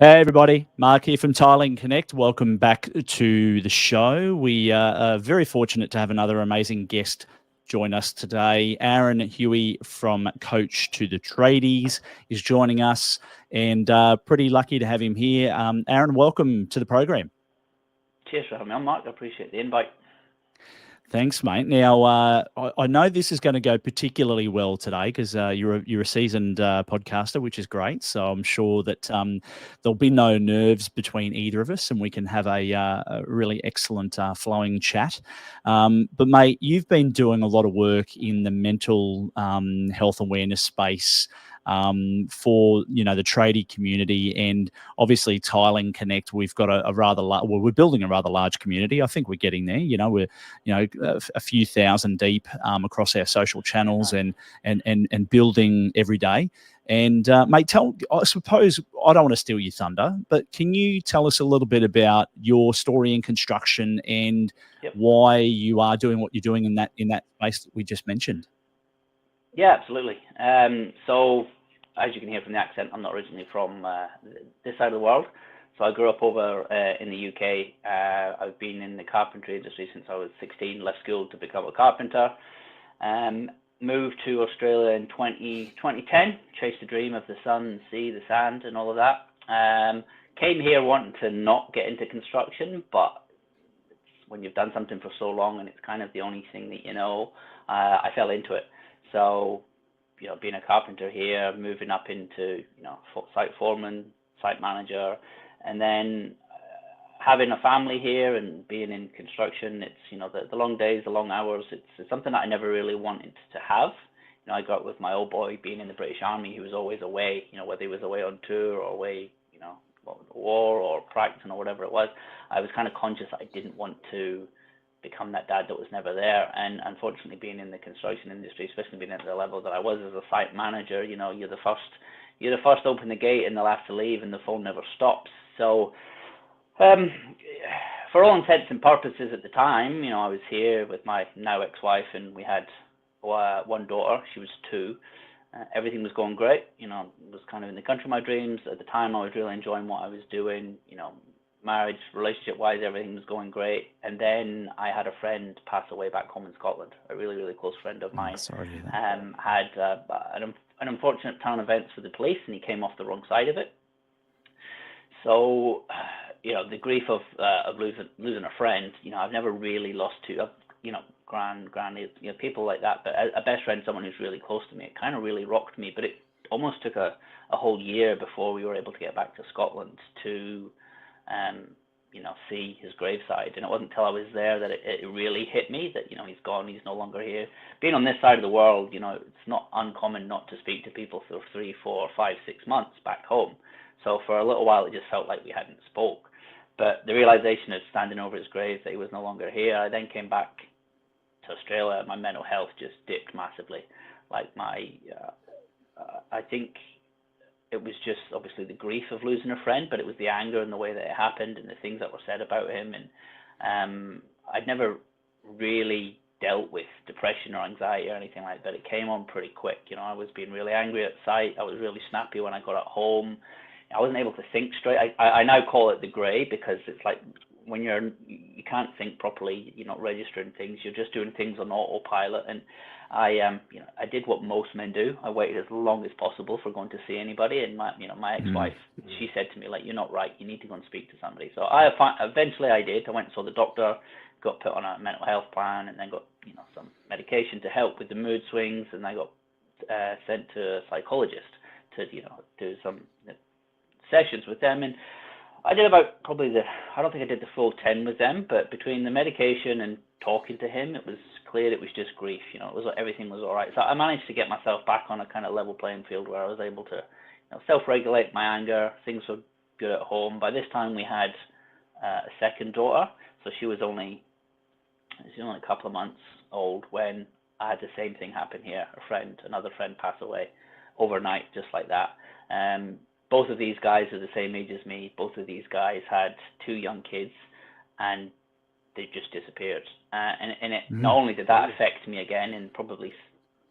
Hey everybody, Mark here from Tiling Connect. Welcome back to the show. We are very fortunate to have another amazing guest join us today. Aaron Huey from Coach to the Tradies is joining us, and pretty lucky to have him here. Aaron, welcome to the program. Cheers for having me on, Mark. I appreciate the invite. Thanks, mate. Now, I know this is going to go particularly well today because you're a seasoned podcaster, which is great. So I'm sure that there'll be no nerves between either of us, and we can have a really excellent flowing chat. But mate, you've been doing a lot of work in the mental health awareness space for the tradie community, and obviously Tiling Connect. We've got we're building a rather large community. I think we're getting there. We're a few thousand deep across our social channels and building every day. And mate, I suppose I don't want to steal your thunder, but can you tell us a little bit about your story in construction and why you are doing what you're doing in that space that we just mentioned? Yeah, absolutely. So, as you can hear from the accent, I'm not originally from this side of the world. So I grew up over in the UK. I've been in the carpentry industry since I was 16, left school to become a carpenter. Moved to Australia in 2010, chased the dream of the sun, sea, the sand, and all of that. Came here wanting to not get into construction, but when you've done something for so long and it's kind of the only thing that I fell into it. So, being a carpenter here, moving up into, site foreman, site manager, and then having a family here and being in construction, it's, the long days, the long hours, it's something that I never really wanted to have. I grew up with my old boy being in the British Army. He was always away, whether he was away on tour or away, war or practicing or whatever it was. I was kind of conscious that I didn't want to become that dad that was never there. And unfortunately, being in the construction industry, especially being at the level that I was as a site manager, you're the first to open the gate and the last to leave, and the phone never stops. So, for all intents and purposes at the time, I was here with my now ex-wife, and we had one daughter. She was 2. Everything was going great. Was kind of in the country of my dreams. At the time, I was really enjoying what I was doing. Marriage, relationship-wise, everything was going great. And then I had a friend pass away back home in Scotland, a really, really close friend of mine. Sorry to hear that. Had an unfortunate turn of events with the police, and he came off the wrong side of it. So, the grief of losing a friend, I've never really lost to, granny, people like that. But a best friend, someone who's really close to me, it kind of really rocked me. But it almost took a whole year before we were able to get back to Scotland to see his graveside. And it wasn't until I was there that it really hit me that, he's gone, he's no longer here. Being on this side of the world, it's not uncommon not to speak to people for 3, 4, 5, 6 months back home. So for a little while, it just felt like we hadn't spoke. But the realization of standing over his grave that he was no longer here, I then came back to Australia. My mental health just dipped massively. Like I think it was just obviously the grief of losing a friend, but it was the anger and the way that it happened and the things that were said about him. And I'd never really dealt with depression or anxiety or anything like that. It came on pretty quick. I was being really angry at site. I was really snappy when I got at home. I wasn't able to think straight. I now call it the grey, because it's like when you can't think properly, you're not registering things, you're just doing things on autopilot. And I did what most men do. I waited as long as possible for going to see anybody. And my ex-wife, she said to me, like, you're not right, you need to go and speak to somebody. So eventually I did. I went and saw the doctor, got put on a mental health plan, and then got some medication to help with the mood swings, and I got sent to a psychologist to do some sessions with them. And I did about I don't think I did the full 10 with them, but between the medication and talking to him, it was clear it was just grief. Everything was all right. So I managed to get myself back on a kind of level playing field where I was able to self-regulate my anger. Things were good at home. By this time, we had a second daughter, so she was only a couple of months old when I had the same thing happen here. Another friend pass away overnight, just like that. Both of these guys are the same age as me. Both of these guys had 2 young kids, and they just disappeared. And it, not only did that affect me again, and probably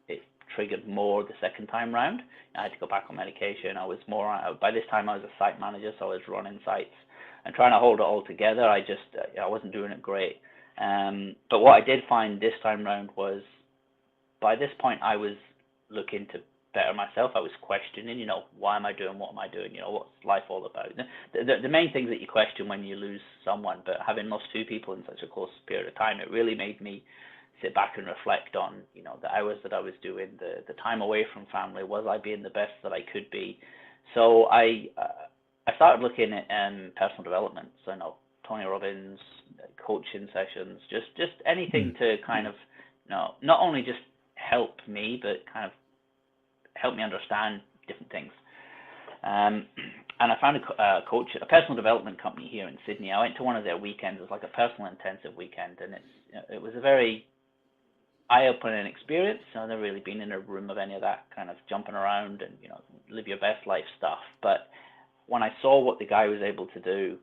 it triggered more the second time round. I had to go back on medication. I was more, by this time I was a site manager, so I was running sites and trying to hold it all together. I wasn't doing it great. But what I did find this time round was, by this point I was looking to better myself. I was questioning, why am I doing what am I doing? What's life all about? The main things that you question when you lose someone, but having lost two people in such a close period of time, it really made me sit back and reflect on, the hours that I was doing, the time away from family. Was I being the best that I could be? So I started looking at personal development. So Tony Robbins, coaching sessions, just anything to kind of, not only just help me, but kind of help me understand different things. And I found a personal development company here in Sydney. I went to one of their weekends. It was like a personal intensive weekend, and it was a very eye-opening experience. I've never really been in a room of any of that kind of jumping around and live your best life stuff. But when I saw what the guy was able to do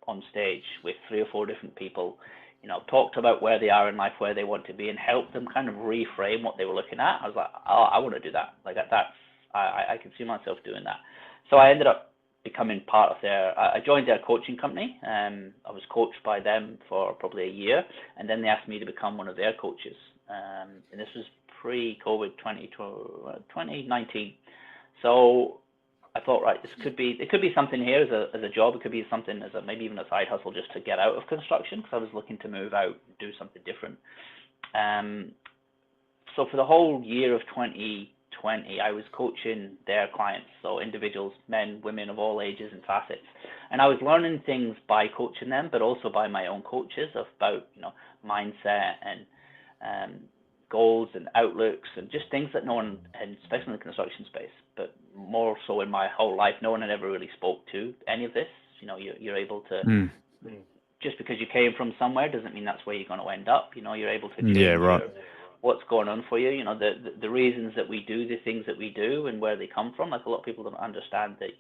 on stage with 3 or 4 different people, talked about where they are in life, where they want to be, and helped them kind of reframe what they were looking at. I was like, oh, I want to do that. Like I can see myself doing that. So I ended up becoming part of I joined their coaching company. I was coached by them for probably a year, and then they asked me to become one of their coaches. And this was pre-COVID 2019. So I thought, right, it could be something here as a job. It could be something as maybe even a side hustle just to get out of construction, because I was looking to move out and do something different. So for the whole year of 2020, I was coaching their clients, so individuals, men, women of all ages and facets. And I was learning things by coaching them, but also by my own coaches about, mindset and goals and outlooks and just things that no one, and especially in the construction space, but more so in my whole life, no one had ever really spoke to any of this. You're able to, just because you came from somewhere doesn't mean that's where you're going to end up. You're able to change what's going on for you. The reasons that we do the things that we do and where they come from. Like, a lot of people don't understand that,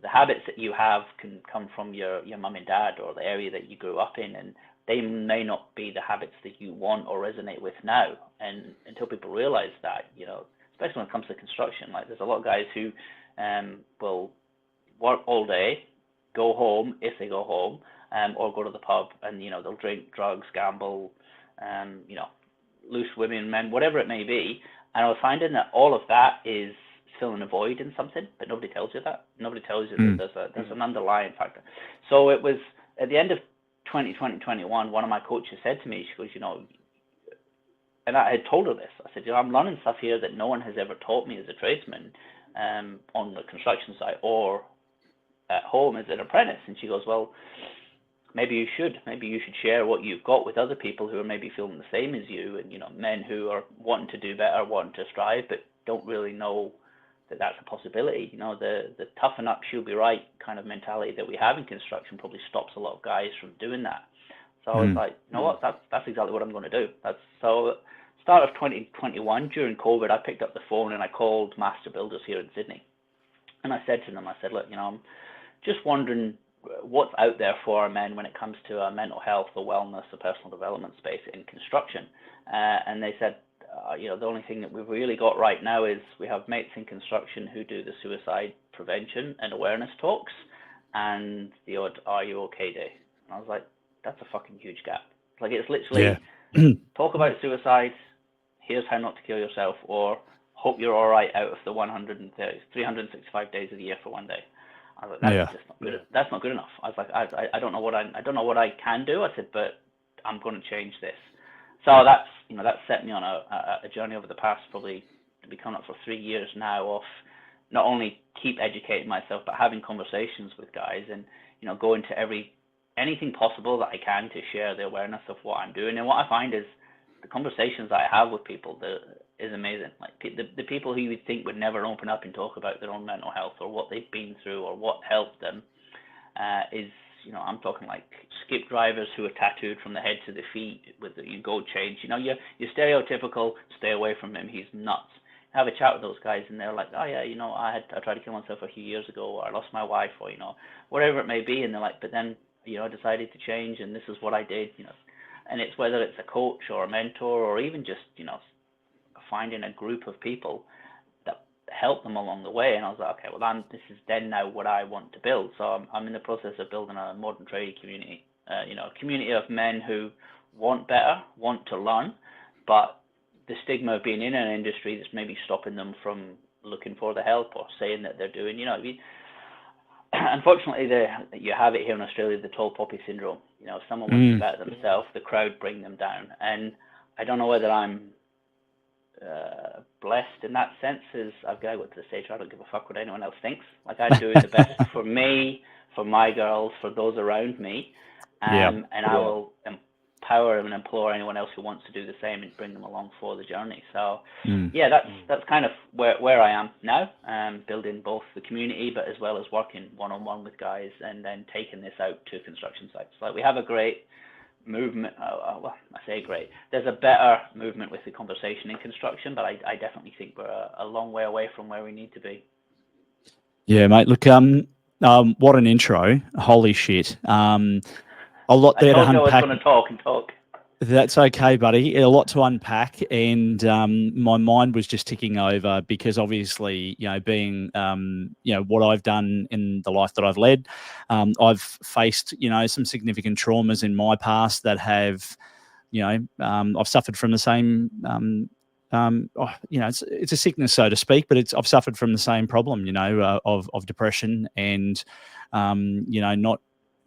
the habits that you have can come from your mum and dad or the area that you grew up in, and they may not be the habits that you want or resonate with now. And until people realize that, especially when it comes to construction, like, there's a lot of guys who will work all day, go home if they go home, or go to the pub, and they'll drink, drugs, gamble, loose women, men, whatever it may be. And I was finding that all of that is filling a void in something, but nobody tells you that. Nobody tells you that there's an underlying factor. So it was at the end of 2021, one of my coaches said to me, she goes, and I had told her this. I said, I'm learning stuff here that no one has ever taught me as a tradesman on the construction site or at home as an apprentice. And she goes, well, maybe you should share what you've got with other people who are maybe feeling the same as you, and men who are wanting to do better, wanting to strive, but don't really know that that's a possibility. The toughen up, she'll be right kind of mentality that we have in construction probably stops a lot of guys from doing that. So I was like, what? That's exactly what I'm going to do. So start of 2021, during COVID, I picked up the phone and I called master builders here in Sydney, and I said to them, look, I'm just wondering what's out there for our men when it comes to mental health, the wellness, the personal development space in construction. And they said, the only thing that we've really got right now is we have mates in construction who do the suicide prevention and awareness talks and the odd "Are you okay" day. And I was like, that's a fucking huge gap. Like, it's literally talk about suicide, here's how not to kill yourself, or hope you're all right out of the 365 days of the year for one day. I was like, that's just not good. That's not good enough. I was like, I don't know what I can do. I said, but I'm going to change this. So that set me on a journey over the past, probably to be coming up for 3 years now, of not only keep educating myself, but having conversations with guys and going to anything possible that I can to share the awareness of what I'm doing. And what I find is the conversations that I have with people is amazing. Like, the people who you would think would never open up and talk about their own mental health or what they've been through or what helped them is, I'm talking like skip drivers who are tattooed from the head to the feet with the gold chains. Your stereotypical stay away from him, he's nuts. Have a chat with those guys and they're like, oh yeah, I tried to kill myself a few years ago, or I lost my wife, or whatever it may be, and they're like, but then I decided to change and this is what I did. And it's whether it's a coach or a mentor or even just a finding a group of people that help them along the way. And I was like, okay, well, this is then now what I want to build. So I'm in the process of building a modern tradie community, a community of men who want better, want to learn, but the stigma of being in an industry that's maybe stopping them from looking for the help or saying that they're doing, unfortunately, you have it here in Australia, the tall poppy syndrome. If someone wants to be better themselves, the crowd bring them down. And I don't know whether I'm blessed in that sense, as I've got to the stage where I don't give a fuck what anyone else thinks. Like, I'm doing the best for me, for my girls, for those around me. And I will empower and implore anyone else who wants to do the same and bring them along for the journey. So that's kind of where I am now, building both the community but as well as working one-on-one with guys and then taking this out to construction sites. Like, we have a great movement. Well, I say great, there's a better movement with the conversation in construction, but I definitely think we're a long way away from where we need to be. Yeah, mate, look, what an intro. Holy shit. A lot there to unpack. I told you I was going to talk and talk. That's okay, buddy. A lot to unpack, and my mind was just ticking over because obviously, being what I've done in the life that I've led, I've faced some significant traumas in my past that have, I've suffered from the same. It's a sickness, so to speak, but I've suffered from the same problem, of depression and,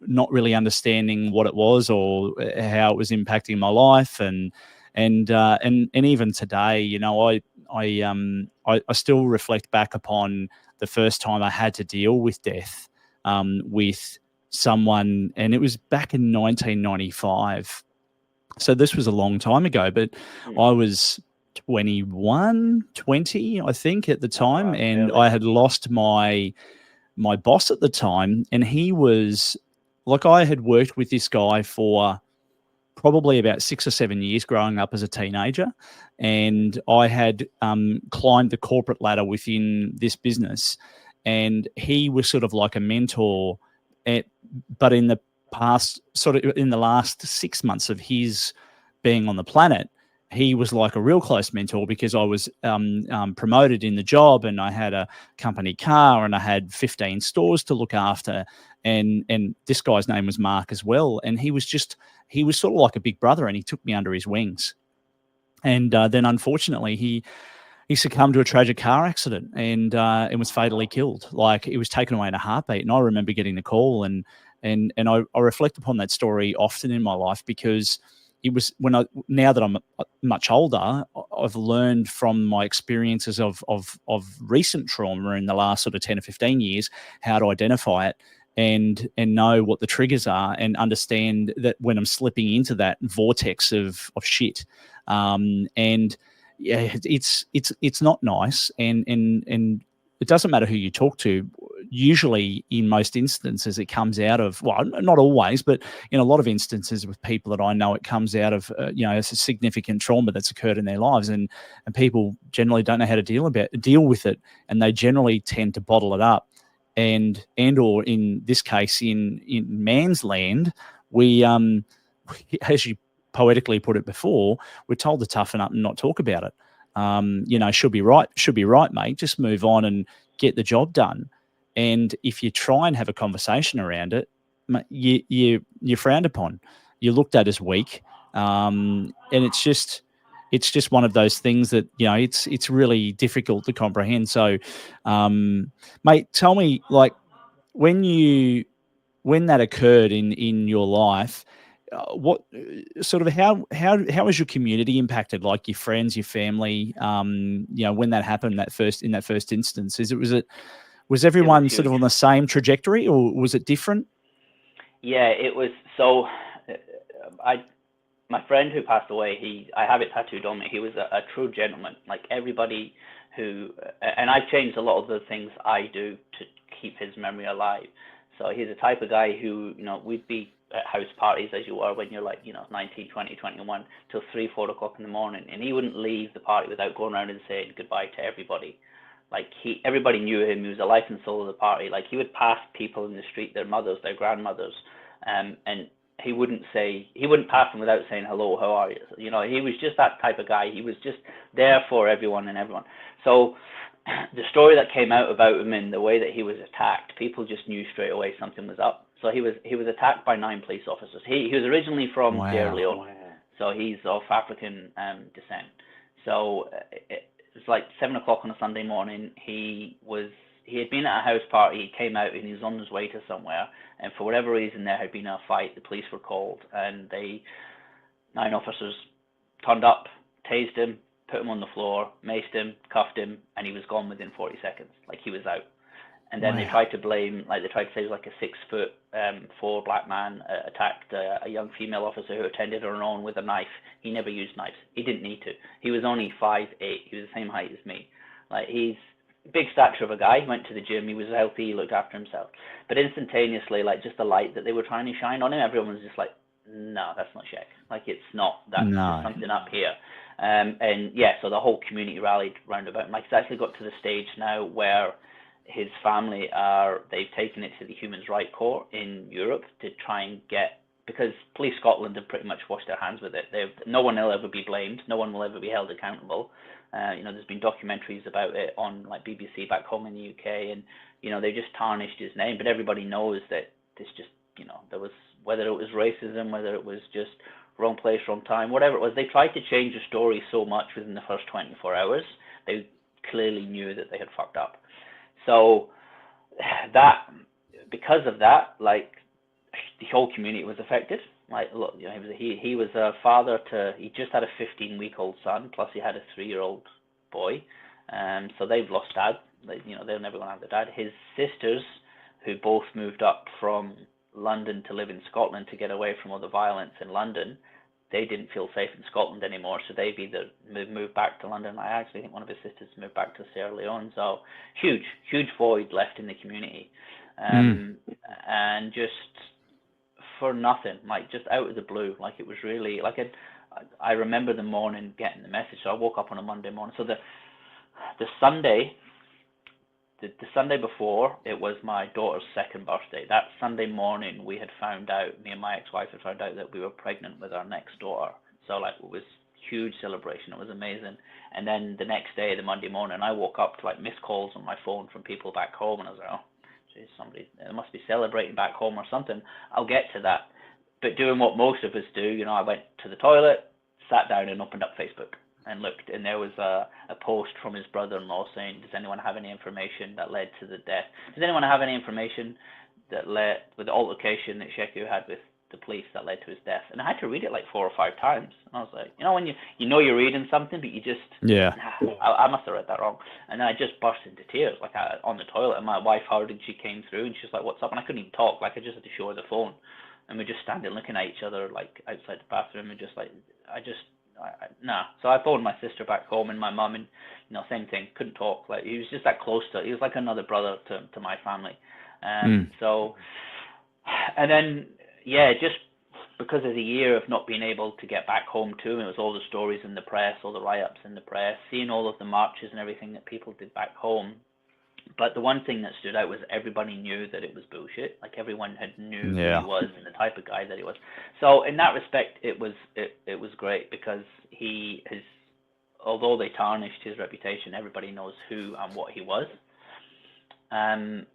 not really understanding what it was or how it was impacting my life, and even today, I still reflect back upon the first time I had to deal with death with someone, and it was back in 1995. So this was a long time ago, but I was 21, 20, I think, at the time, wow, and really? I had lost my boss at the time, and he was like, I had worked with this guy for probably about 6 or 7 years growing up as a teenager, and I had climbed the corporate ladder within this business, and he was sort of like a mentor, but in the past, sort of in the last 6 months of his being on the planet, he was like a real close mentor because I was promoted in the job, and I had a company car, and I had 15 stores to look after. And this guy's name was Mark as well. And he was sort of like a big brother, and he took me under his wings. And then unfortunately he succumbed to a tragic car accident and was fatally killed. Like, it was taken away in a heartbeat. And I remember getting the call, and I reflect upon that story often in my life, because it was now that I'm much older, I've learned from my experiences of recent trauma in the last sort of 10 or 15 years, how to identify it and know what the triggers are, and understand that when I'm slipping into that vortex of shit. And yeah, it's not nice. And it doesn't matter who you talk to. Usually, in most instances, it comes out of, well, not always, but in a lot of instances with people that I know, it comes out of, a significant trauma that's occurred in their lives. And people generally don't know how to deal with it. And they generally tend to bottle it up. And or in this case, in man's land, we, as you poetically put it before, we're told to toughen up and not talk about it. Should be right, mate. Just move on and get the job done. And if you try and have a conversation around it, you're frowned upon. You're looked at as weak, and it's just one of those things that it's really difficult to comprehend. So, mate, tell me, like, when that occurred in your life, what sort of how was your community impacted, like your friends, your family, when that happened, in that first instance? Was everyone sort of on the same trajectory, or was it different? Yeah, it was. So my friend who passed away, I have it tattooed on me. He was a true gentleman. Like, everybody and I've changed a lot of the things I do to keep his memory alive. So he's the type of guy who, we'd be at house parties, as you are when you're like, 19, 20, 21, till 3, 4 o'clock in the morning. And he wouldn't leave the party without going around and saying goodbye to everybody. Like, everybody knew him. He was the life and soul of the party. Like, he would pass people in the street, their mothers, their grandmothers, and he wouldn't pass him without saying hello, how are you? You know, he was just that type of guy. He was just there for everyone and everyone. So the story that came out about him and the way that he was attacked, people just knew straight away something was up. So he was attacked by 9 police officers. He was originally from Sierra Leone, so he's of African descent. So it was like 7 o'clock on a Sunday morning. He had been at a house party. He came out and he was on his way to somewhere, and for whatever reason there had been a fight. The police were called, and 9 officers turned up, tased him, put him on the floor, maced him, cuffed him, and he was gone within 40 seconds. Like, he was out. And then they tried to blame, like, they tried to say it was like a 6'4" black man attacked a young female officer who attended her on with a knife. He never used knives. He didn't need to. He was only 5'8". He was the same height as me. Like, he's big stature of a guy. He went to the gym. He was healthy. He looked after himself. But instantaneously, like, just the light that they were trying to shine on him, everyone was just like, no, that's not Sheck. Like, it's not. That's just something up here. And yeah, so the whole community rallied round about him. Like, it's actually got to the stage now where his family they've taken it to the Human Rights Court in Europe to try and get, because Police Scotland have pretty much washed their hands with it. No one will ever be blamed. No one will ever be held accountable. You know, there's been documentaries about it on, like, BBC back home in the UK, and, you know, they just tarnished his name. But everybody knows that this just, you know, there was, whether it was racism, whether it was just wrong place, wrong time, whatever it was, they tried to change the story so much within the first 24 hours. They clearly knew that they had fucked up. So that, because of that, like, the whole community was affected. Like, look, you know, he was a father he just had a 15-week-old son, plus he had a 3-year-old boy. So they've lost dad. You know, they're never going to have their dad. His sisters, who both moved up from London to live in Scotland to get away from all the violence in London, they didn't feel safe in Scotland anymore, so they've either moved back to London. I actually think one of his sisters moved back to Sierra Leone. So huge void left in the community, and just for nothing, like, just out of the blue. Like, it was really like I remember the morning getting the message. So I woke up on a Monday morning. So the Sunday. The Sunday before, it was my daughter's 2nd birthday. That Sunday morning, we had found out, me and my ex-wife had found out that we were pregnant with our next daughter. So, like, it was huge celebration. It was amazing. And then the next day, the Monday morning, I woke up to, like, missed calls on my phone from people back home, and I was like, oh, geez, they must be celebrating back home or something. I'll get to that. But doing what most of us do, you know, I went to the toilet, sat down and opened up Facebook and looked, and there was a post from his brother-in-law saying, does anyone have any information that led to the death? Does anyone have any information that led, with the altercation that Sheku had with the police, that led to his death? And I had to read it like 4 or 5 times. And I was like, you know, when you know you're reading something, but you just, I must have read that wrong. And then I just burst into tears, like, on the toilet, and my wife heard, and she came through, and she was like, what's up? And I couldn't even talk, like, I just had to show her the phone. And we just standing looking at each other, like, outside the bathroom, and just like, So I phoned my sister back home and my mum, and, you know, same thing, couldn't talk. Like, he was just that close he was like another brother to my family. So, and then, yeah, just because of the year of not being able to get back home to him, it was all the stories in the press, all the write-ups in the press, seeing all of the marches and everything that people did back home. But the one thing that stood out was everybody knew that it was bullshit. Like, everyone knew who he was and the type of guy that he was. So in that respect, it was great, because although they tarnished his reputation, everybody knows who and what he was. And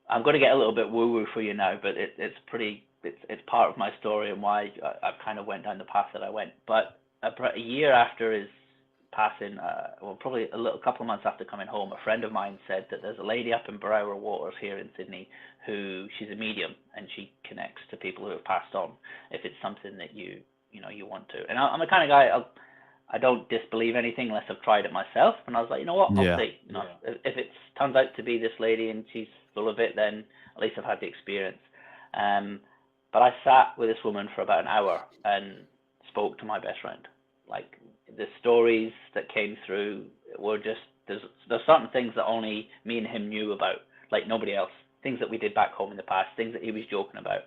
I'm going to get a little bit woo-woo for you now, but it's part of my story and why I kind of went down the path that I went. But a year after his passing, probably a couple of months after coming home, a friend of mine said that there's a lady up in Brower Waters here in Sydney she's a medium, and she connects to people who have passed on if it's something that you want to. And I'm the kind of guy, I don't disbelieve anything unless I've tried it myself. And I was like, you know what, I'll see. You know, if it turns out to be this lady and she's full of it, then at least I've had the experience. But I sat with this woman for about an hour and spoke to my best friend. Like, the stories that came through were just, there's certain things that only me and him knew about, like nobody else. Things that we did back home in the past, things that he was joking about.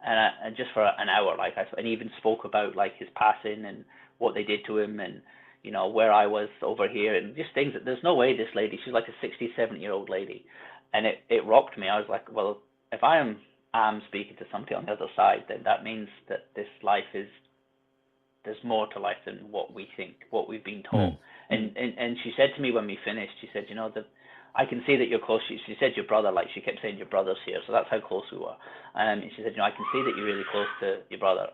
And just for an hour, like, and he even spoke about, like, his passing and what they did to him, and, you know, where I was over here, and just things that there's no way this lady, she's like a 60, 70-year-old lady. And it rocked me. I was like, well, if I am am speaking to somebody on the other side, then that means that this life there's more to life than what we think, what we've been taught. And she said to me when we finished, she said, I can see that you're close. She said your brother, like she kept saying your brother's here, so that's how close we were. And she said, I can see that you're really close to your brother.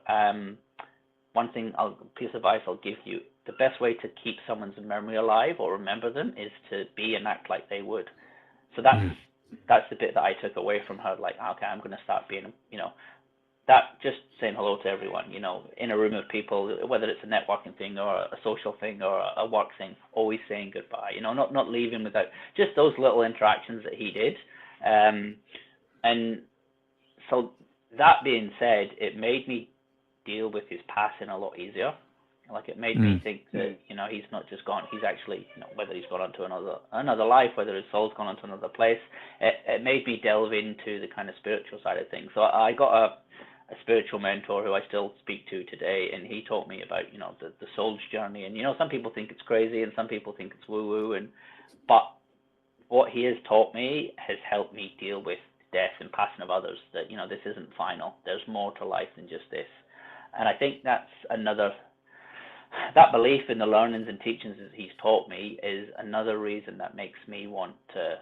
One piece of advice I'll give you, the best way to keep someone's memory alive or remember them is to be and act like they would. So that's the bit that I took away from her, like, okay, I'm going to start being, that just saying hello to everyone, in a room of people, whether it's a networking thing or a social thing or a work thing, always saying goodbye, not leaving without just those little interactions that he did. And so that being said, it made me deal with his passing a lot easier. Like, it made me think that, he's not just gone, he's actually, whether he's gone on to another life, whether his soul's gone on to another place, it made me delve into the kind of spiritual side of things. So I got a spiritual mentor who I still speak to today, and he taught me about, the soul's journey. And, some people think it's crazy and some people think it's woo-woo, but what he has taught me has helped me deal with death and passing of others, that, this isn't final. There's more to life than just this. And I think that's that belief in the learnings and teachings that he's taught me is another reason that makes me want to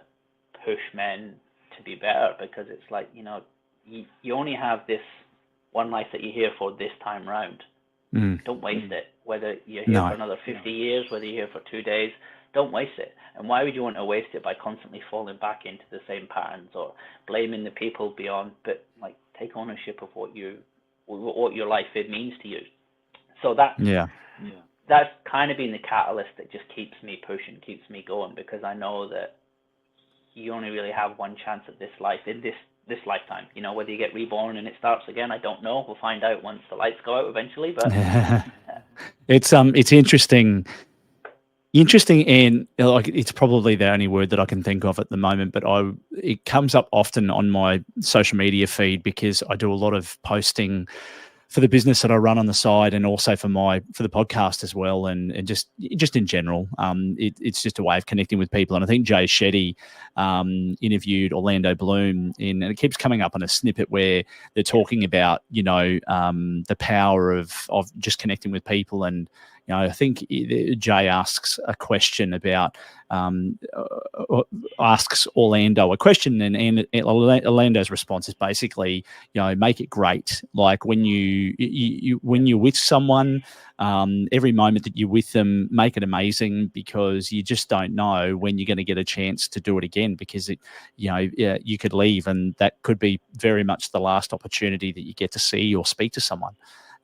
push men to be better, because it's like, you only have this one life that you're here for this time round. Don't waste it. Whether you're here for another 50 years, whether you're here for 2 days, don't waste it. And why would you want to waste it by constantly falling back into the same patterns or blaming the people beyond? But like, take ownership of what your life means to you. So that's kind of been the catalyst that just keeps me pushing, keeps me going, because I know that you only really have one chance at this life in this lifetime. Whether you get reborn and it starts again, I don't know. We'll find out once the lights go out eventually. But it's interesting, and like, it's probably the only word that I can think of at the moment, but it comes up often on my social media feed because I do a lot of posting for the business that I run on the side, and also for the podcast as well, and just in general. It's just a way of connecting with people. And I think Jay Shetty interviewed Orlando Bloom and it keeps coming up on a snippet where they're talking about, the power of just connecting with people. And, I think Jay asks a question about, asks Orlando a question, and Orlando's response is basically, make it great. Like, when when you're with someone, every moment that you're with them, make it amazing, because you just don't know when you're going to get a chance to do it again, because you could leave and that could be very much the last opportunity that you get to see or speak to someone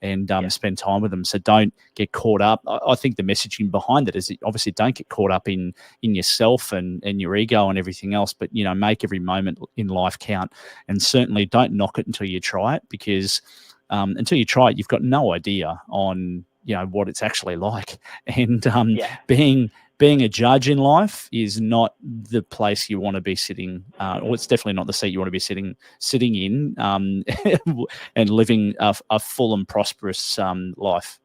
and spend time with them. So don't get caught up. I think the messaging behind it is, obviously, don't get caught up in yourself and your ego and everything else, but make every moment in life count. And certainly don't knock it until you try it, because until you try it, you've got no idea on what it's actually like. And being a judge in life is not the place you want to be sitting, or it's definitely not the seat you want to be sitting in, and living a full and prosperous life.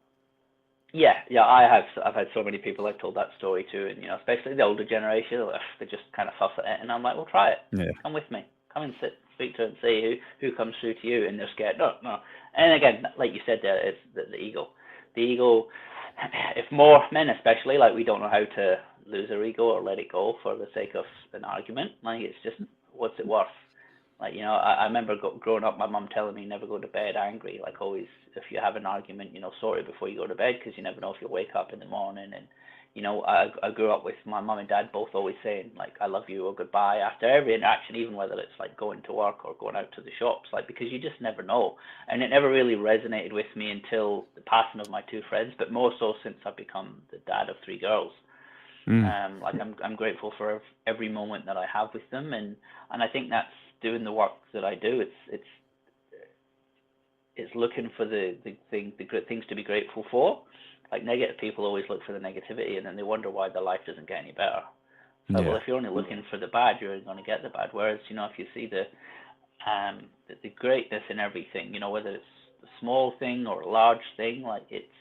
I've had so many people I've told that story to, and especially the older generation, they just kind of fuss at it, and I'm like, well, try it. Come with me, come and speak to it and see who comes through to you, and they're scared. No. And again, like you said there, it's the ego. The ego, if more men especially, like, we don't know how to lose our ego or let it go for the sake of an argument. Like, it's just, what's it worth? Like, I remember growing up, my mum telling me never go to bed angry. Like, always, if you have an argument, sort it before you go to bed, because you never know if you'll wake up in the morning. And I grew up with my mum and dad both always saying, like, I love you or goodbye after every interaction, even whether it's like going to work or going out to the shops, like, because you just never know. And it never really resonated with me until the passing of my two friends, but more so since I've become the dad of 3 girls. Like, I'm grateful for every moment that I have with them, and I think that's doing the work that I do. It's looking for the good things to be grateful for. Like, negative people always look for the negativity, and then they wonder why their life doesn't get any better. So, well, if you're only looking for the bad, you're going to get the bad. Whereas, if you see the greatness in everything, whether it's a small thing or a large thing, like, it's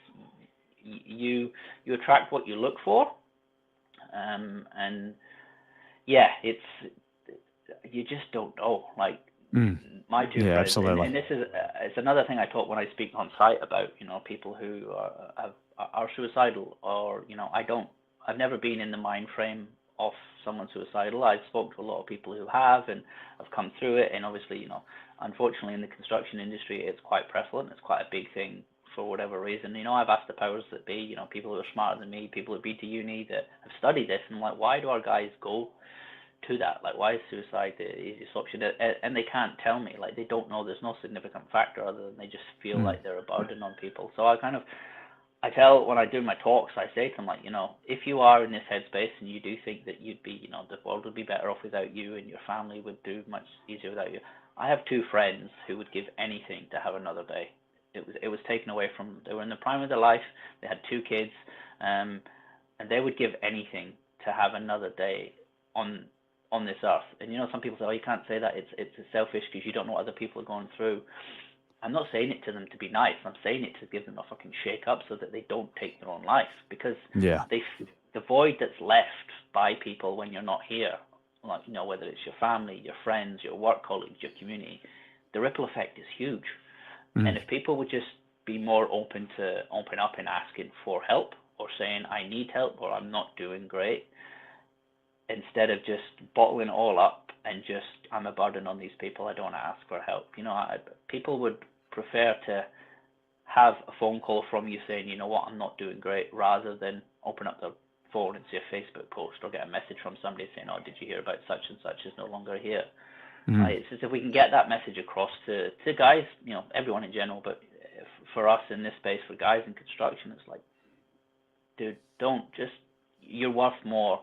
you attract what you look for, and it's, you just don't know. Like, Mm. My two Yeah, friends, absolutely. and this is it's another thing I talk when I speak on site about, people who are suicidal, or I've never been in the mind frame of someone suicidal. I've spoken to a lot of people who have, and have come through it, and obviously, unfortunately in the construction industry it's quite prevalent. It's quite a big thing for whatever reason. I've asked the powers that be, people who are smarter than me, people who've been to uni that have studied this, and I'm like, why do our guys go to that? Like, why is suicide the easiest option? And they can't tell me. Like, they don't know. There's no significant factor other than they just feel like they're a burden on people. So I tell, when I do my talks, I say to them, like, if you are in this headspace and you do think that you'd be, the world would be better off without you, and your family would do much easier without you. I have two friends who would give anything to have another day. It was taken away from them. They were in the prime of their life. They had two kids, and they would give anything to have another day on this earth. And some people say, oh, you can't say that. It's selfish because you don't know what other people are going through. I'm not saying it to them to be nice. I'm saying it to give them a fucking shake up so that they don't take their own life, because the void that's left by people when you're not here, like, whether it's your family, your friends, your work colleagues, your community, the ripple effect is huge. And if people would just be more open up and asking for help, or saying I need help, or I'm not doing great, instead of just bottling it all up and just, I'm a burden on these people, I don't want to ask for help. People would prefer to have a phone call from you saying, you know what, I'm not doing great, rather than open up their phone and see a Facebook post or get a message from somebody saying, oh, did you hear about such and such is no longer here. It's just, if we can get that message across to guys, everyone in general, but for us in this space, for guys in construction, it's like, dude, you're worth more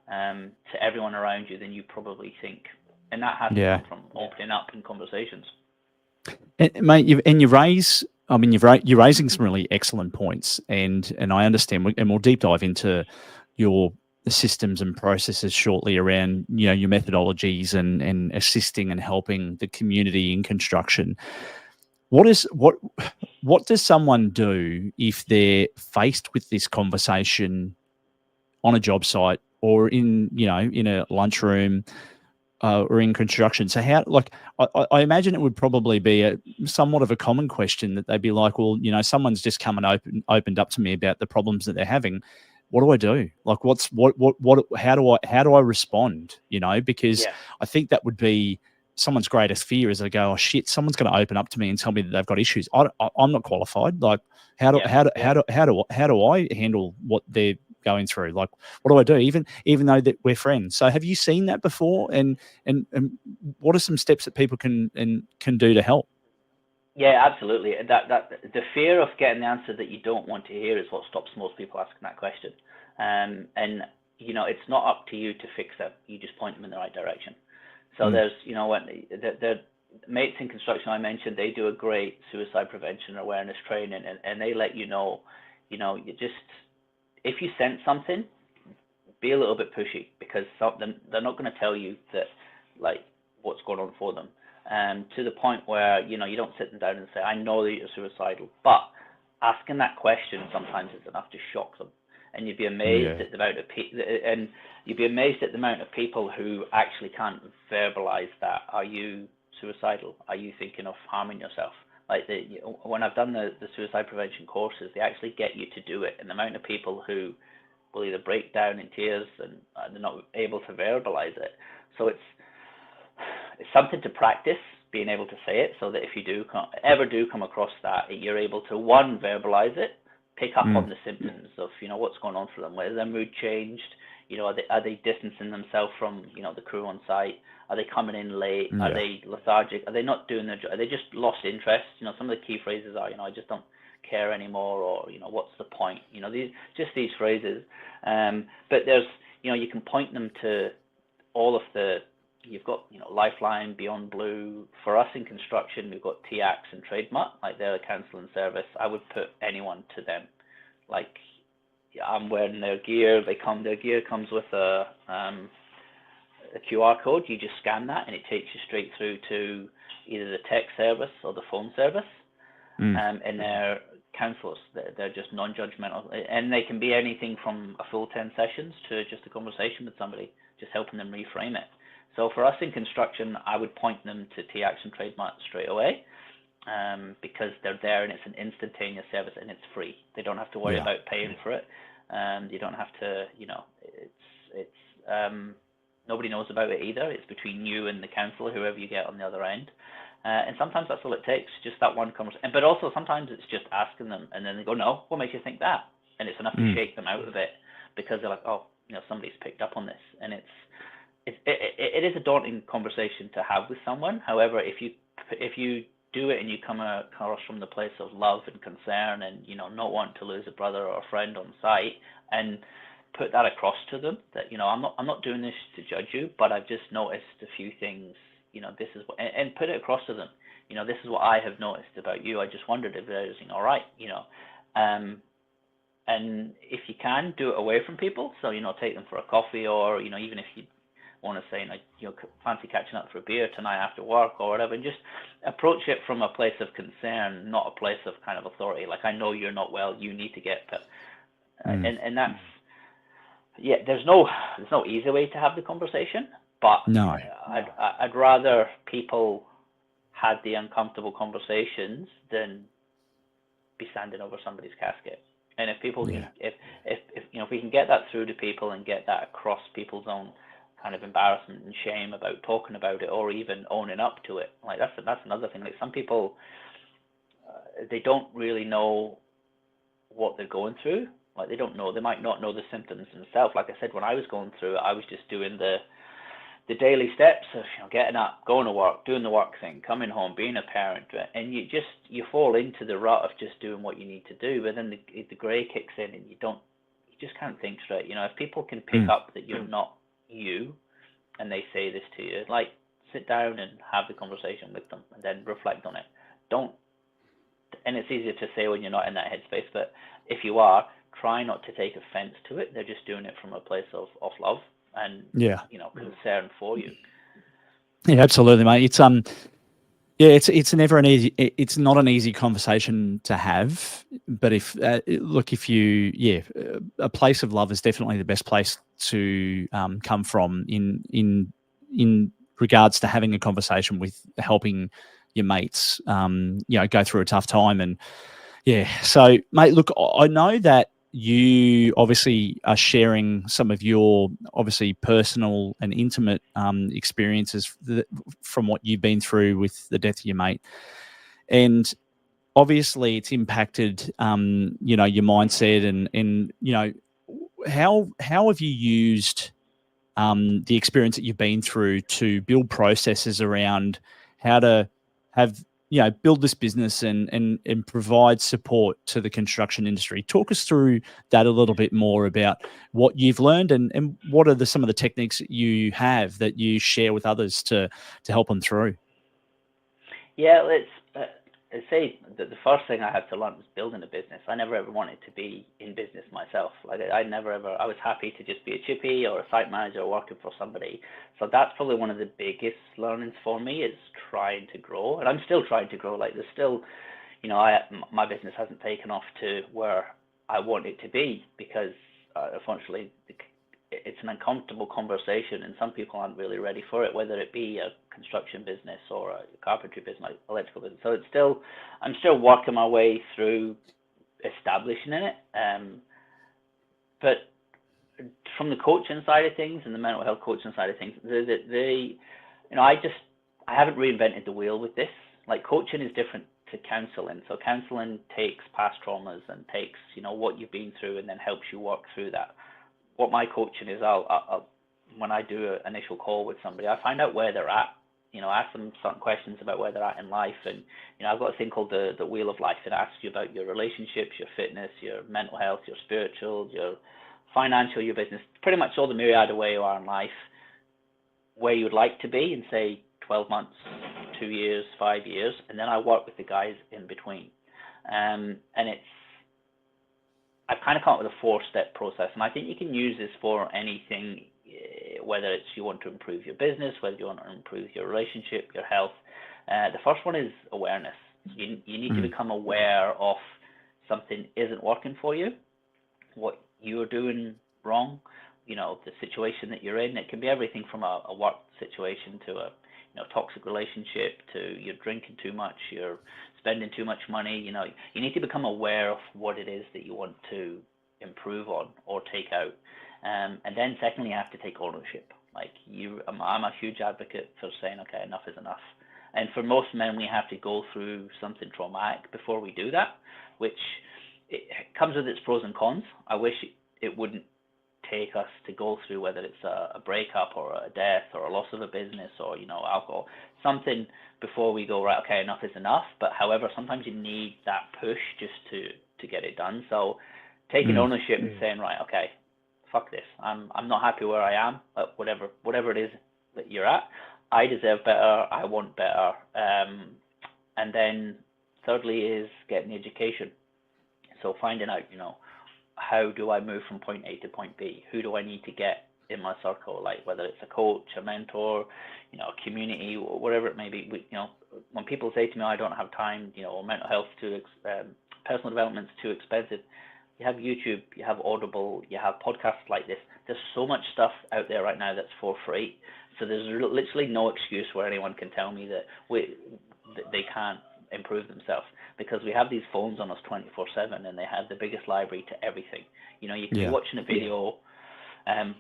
to everyone around you than you probably think, and that has to come from opening up in conversations. And, mate, you're raising some really excellent points, and I understand, and we'll deep dive into your systems and processes shortly around your methodologies and assisting and helping the community in construction. What does someone do if they're faced with this conversation on a job site, or in a lunchroom, or in construction? So how, like, I imagine it would probably be somewhat of a common question, that they'd be like, well, someone's just come and opened up to me about the problems that they're having. What do I do? Like, how do I respond? Because I think that would be someone's greatest fear, is they go, oh shit, someone's going to open up to me and tell me that they've got issues. I'm not qualified. Like, how do I handle what they're going through? Like, what do I do, even though that we're friends? So have you seen that before, and what are some steps that people can do to help? Yeah, absolutely. That the fear of getting the answer that you don't want to hear is what stops most people asking that question. And it's not up to you to fix that. You just point them in the right direction. So there's, when the mates in construction I mentioned, they do a great suicide prevention awareness training, and they let you know, you just, if you sense something, be a little bit pushy, because they're not going to tell you that, like, what's going on for them. To the point where, you don't sit them down and say, I know that you're suicidal, but asking that question sometimes is enough to shock them. And you'd be amazed at the amount of people who actually can't verbalize that. Are you suicidal? Are you thinking of harming yourself? Like, when I've done the suicide prevention courses, they actually get you to do it. And the amount of people who will either break down in tears and they're not able to verbalize it. So it's something to practice, being able to say it, so that if you ever come across that, you're able to, one, verbalize it, pick up on the symptoms of what's going on for them. Whether their mood changed, are they distancing themselves from the crew on site? Are they coming in late? Are they lethargic? Are they not doing their job? Are they just lost interest? Some of the key phrases are, I just don't care anymore, or what's the point? These phrases. But there's, you can point them to all of you've got Lifeline, Beyond Blue. For us in construction, we've got TAX and TradeMut, like they're a counselling service. I would put anyone to them. Like, I'm wearing their gear. Their gear comes with a QR code. You just scan that, and it takes you straight through to either the tech service or the phone service. And they're counsellors. They're just non-judgmental, and they can be anything from a full 10 sessions to just a conversation with somebody, just helping them reframe it. So for us in construction, I would point them to T-Action Trademark straight away, because they're there and it's an instantaneous service and it's free. They don't have to worry about paying for it. You don't have to, nobody knows about it either. It's between you and the council, whoever you get on the other end. And sometimes that's all it takes, just that one conversation. But also sometimes it's just asking them, and then they go, no, what makes you think that? And it's enough to shake them out of it, because they're like, oh, somebody's picked up on this. And it is a daunting conversation to have with someone. However, if you do it and you come across from the place of love and concern and, not want to lose a brother or a friend on site, and put that across to them that, I'm not doing this to judge you, but I've just noticed a few things, this is what, and put it across to them, this is what I have noticed about you. I just wondered if there's anything all right, and if you can, do it away from people. So, take them for a coffee, or, even if you want to say, fancy catching up for a beer tonight after work or whatever, and just approach it from a place of concern, not a place of kind of authority. Like, I know you're not well, you need to get, and that's, there's no easy way to have the conversation, but no, I'd rather people had the uncomfortable conversations than be standing over somebody's casket. And if people can, if we can get that through to people and get that across people's own kind of embarrassment and shame about talking about it, or even owning up to it, like that's another thing. Like, some people, they don't really know what they're going through. Like, they might not know the symptoms themselves. Like I said, when I was going through it, I was just doing the daily steps of, getting up, going to work, doing the work thing, coming home, being a parent, and you fall into the rut of just doing what you need to do. But then the grey kicks in, and you just can't think straight. If people can pick up that you're not you, and they say this to you, like, sit down and have the conversation with them, and then reflect on it. And it's easier to say when you're not in that headspace, but if you are, try not to take offense to it. They're just doing it from a place of love and concern for you. Yeah, absolutely, mate. It's never it's not an easy conversation to have, but if a place of love is definitely the best place to come from in regards to having a conversation with helping your mates go through a tough time. And so, mate, look, I know that you obviously are sharing some of your obviously personal and intimate experiences from what you've been through with the death of your mate, and obviously it's impacted your mindset and how have you used the experience that you've been through to build processes around how to have build this business and provide support to the construction industry. Talk us through that a little bit more about what you've learned and what are some of the techniques that you have that you share with others to help them through. Yeah, let's say that the first thing I had to learn was building a business. I never ever wanted to be in business myself. Like, I was happy to just be a chippy or a site manager working for somebody. So that's probably one of the biggest learnings for me, is trying to grow. And I'm still trying to grow. Like, there's still, my business hasn't taken off to where I want it to be, because unfortunately it's an uncomfortable conversation, and some people aren't really ready for it, whether it be a construction business or a carpentry business, electrical business. So I'm still working my way through establishing in it. But from the coaching side of things and the mental health coaching side of things, I haven't reinvented the wheel with this. Like, coaching is different to counseling. So counseling takes past traumas and takes, what you've been through, and then helps you work through that. What my coaching is, I'll when I do an initial call with somebody, I find out where they're at. Ask them certain questions about where they're at in life, and I've got a thing called the wheel of life. It asks you about your relationships, your fitness, your mental health, your spiritual, your financial, your business, pretty much all the myriad of where you are in life, where you would like to be in, say, 12 months, 2 years, 5 years, and then I work with the guys in between. And I've kind of come up with a 4-step process, and I think you can use this for anything, whether it's you want to improve your business, whether you want to improve your relationship, your health. The first one is awareness. You need to become aware of something isn't working for you, what you're doing wrong, the situation that you're in. It can be everything from a work situation to a toxic relationship, to you're drinking too much, you're spending too much money. You need to become aware of what it is that you want to improve on or take out. And then secondly, you have to take ownership. I'm a huge advocate for saying, okay, enough is enough. And for most men, we have to go through something traumatic before we do that, which it comes with its pros and cons. I wish it wouldn't take us to go through, whether it's a breakup or a death or a loss of a business or alcohol, something before we go, right, okay, enough is enough. But however, sometimes you need that push just to get it done. So taking ownership and saying, right, okay, fuck this, I'm not happy where I am, whatever it is that you're at, I deserve better, I want better. And then thirdly is getting the education. So finding out, how do I move from point A to point B? Who do I need to get in my circle? Like whether it's a coach, a mentor, a community, or whatever it may be. When people say to me, I don't have time, or mental health personal development's too expensive. You have YouTube, you have Audible, you have podcasts like this. There's so much stuff out there right now that's for free. So there's literally no excuse where anyone can tell me that they can't improve themselves, because we have these phones on us 24/7, and they have the biggest library to everything. You can be watching a video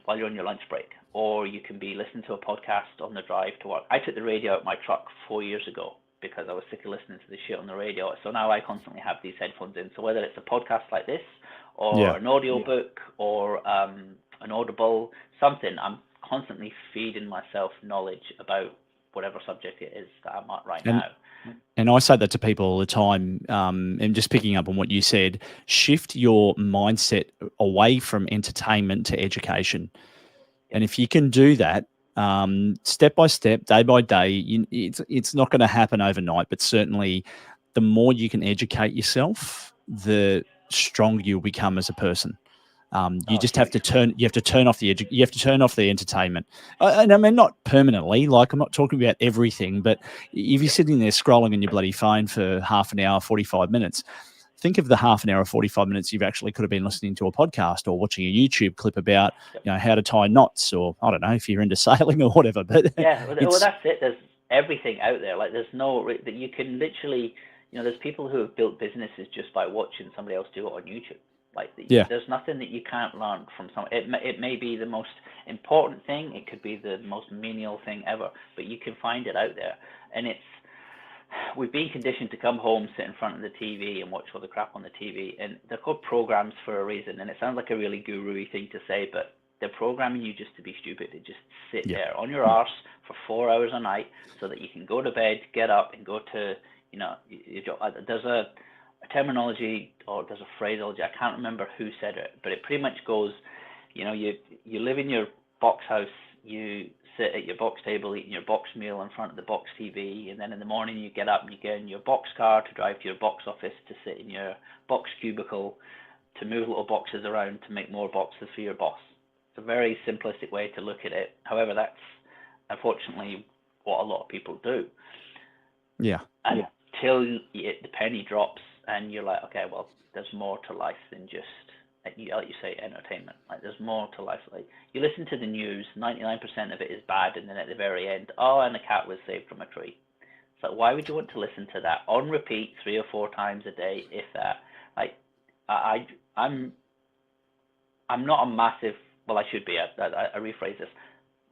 while you're on your lunch break, or you can be listening to a podcast on the drive to work. I took the radio out of my truck 4 years ago because I was sick of listening to the shit on the radio. So now I constantly have these headphones in. So whether it's a podcast like this, or an audio book, or an Audible, something, I'm constantly feeding myself knowledge about whatever subject it is that I'm at right now. And I say that to people all the time, and just picking up on what you said, shift your mindset away from entertainment to education. And if you can do that, step by step, day by day, it's not going to happen overnight, but certainly the more you can educate yourself, the stronger you'll become as a person. You have to turn off the entertainment. And I mean, not permanently, like I'm not talking about everything, but if you're sitting there scrolling on your bloody phone for half an hour, 45 minutes, think of the half an hour or 45 minutes you've actually could have been listening to a podcast or watching a YouTube clip about, how to tie knots, or I don't know, if you're into sailing or whatever. But well, that's it. There's everything out there. Like there's no, that you can literally, there's people who have built businesses just by watching somebody else do it on YouTube. There's nothing that you can't learn from someone. It may be the most important thing. It could be the most menial thing ever, but you can find it out there. And we've been conditioned to come home, sit in front of the TV and watch all the crap on the TV. And they're called programs for a reason. And it sounds like a really guru-y thing to say, but they're programming you just to be stupid, to just sit there on your arse for 4 hours a night so that you can go to bed, get up and go to, your job. There's a terminology, or there's a phraseology, I can't remember who said it, but it pretty much goes, you live in your box house, you sit at your box table eating your box meal in front of the box TV, and then in the morning you get up and you get in your box car to drive to your box office, to sit in your box cubicle, to move little boxes around to make more boxes for your boss. It's a very simplistic way to look at it. However, that's unfortunately what a lot of people do. Until the penny drops and you're like, okay, well, there's more to life than just, like you say, entertainment. Like there's more to life. Like you listen to the news, 99% of it is bad, and then at the very end, and the cat was saved from a tree. So why would you want to listen to that on repeat 3 or 4 times a day, if that? Like I'm not a massive, well, I should be. I rephrase this.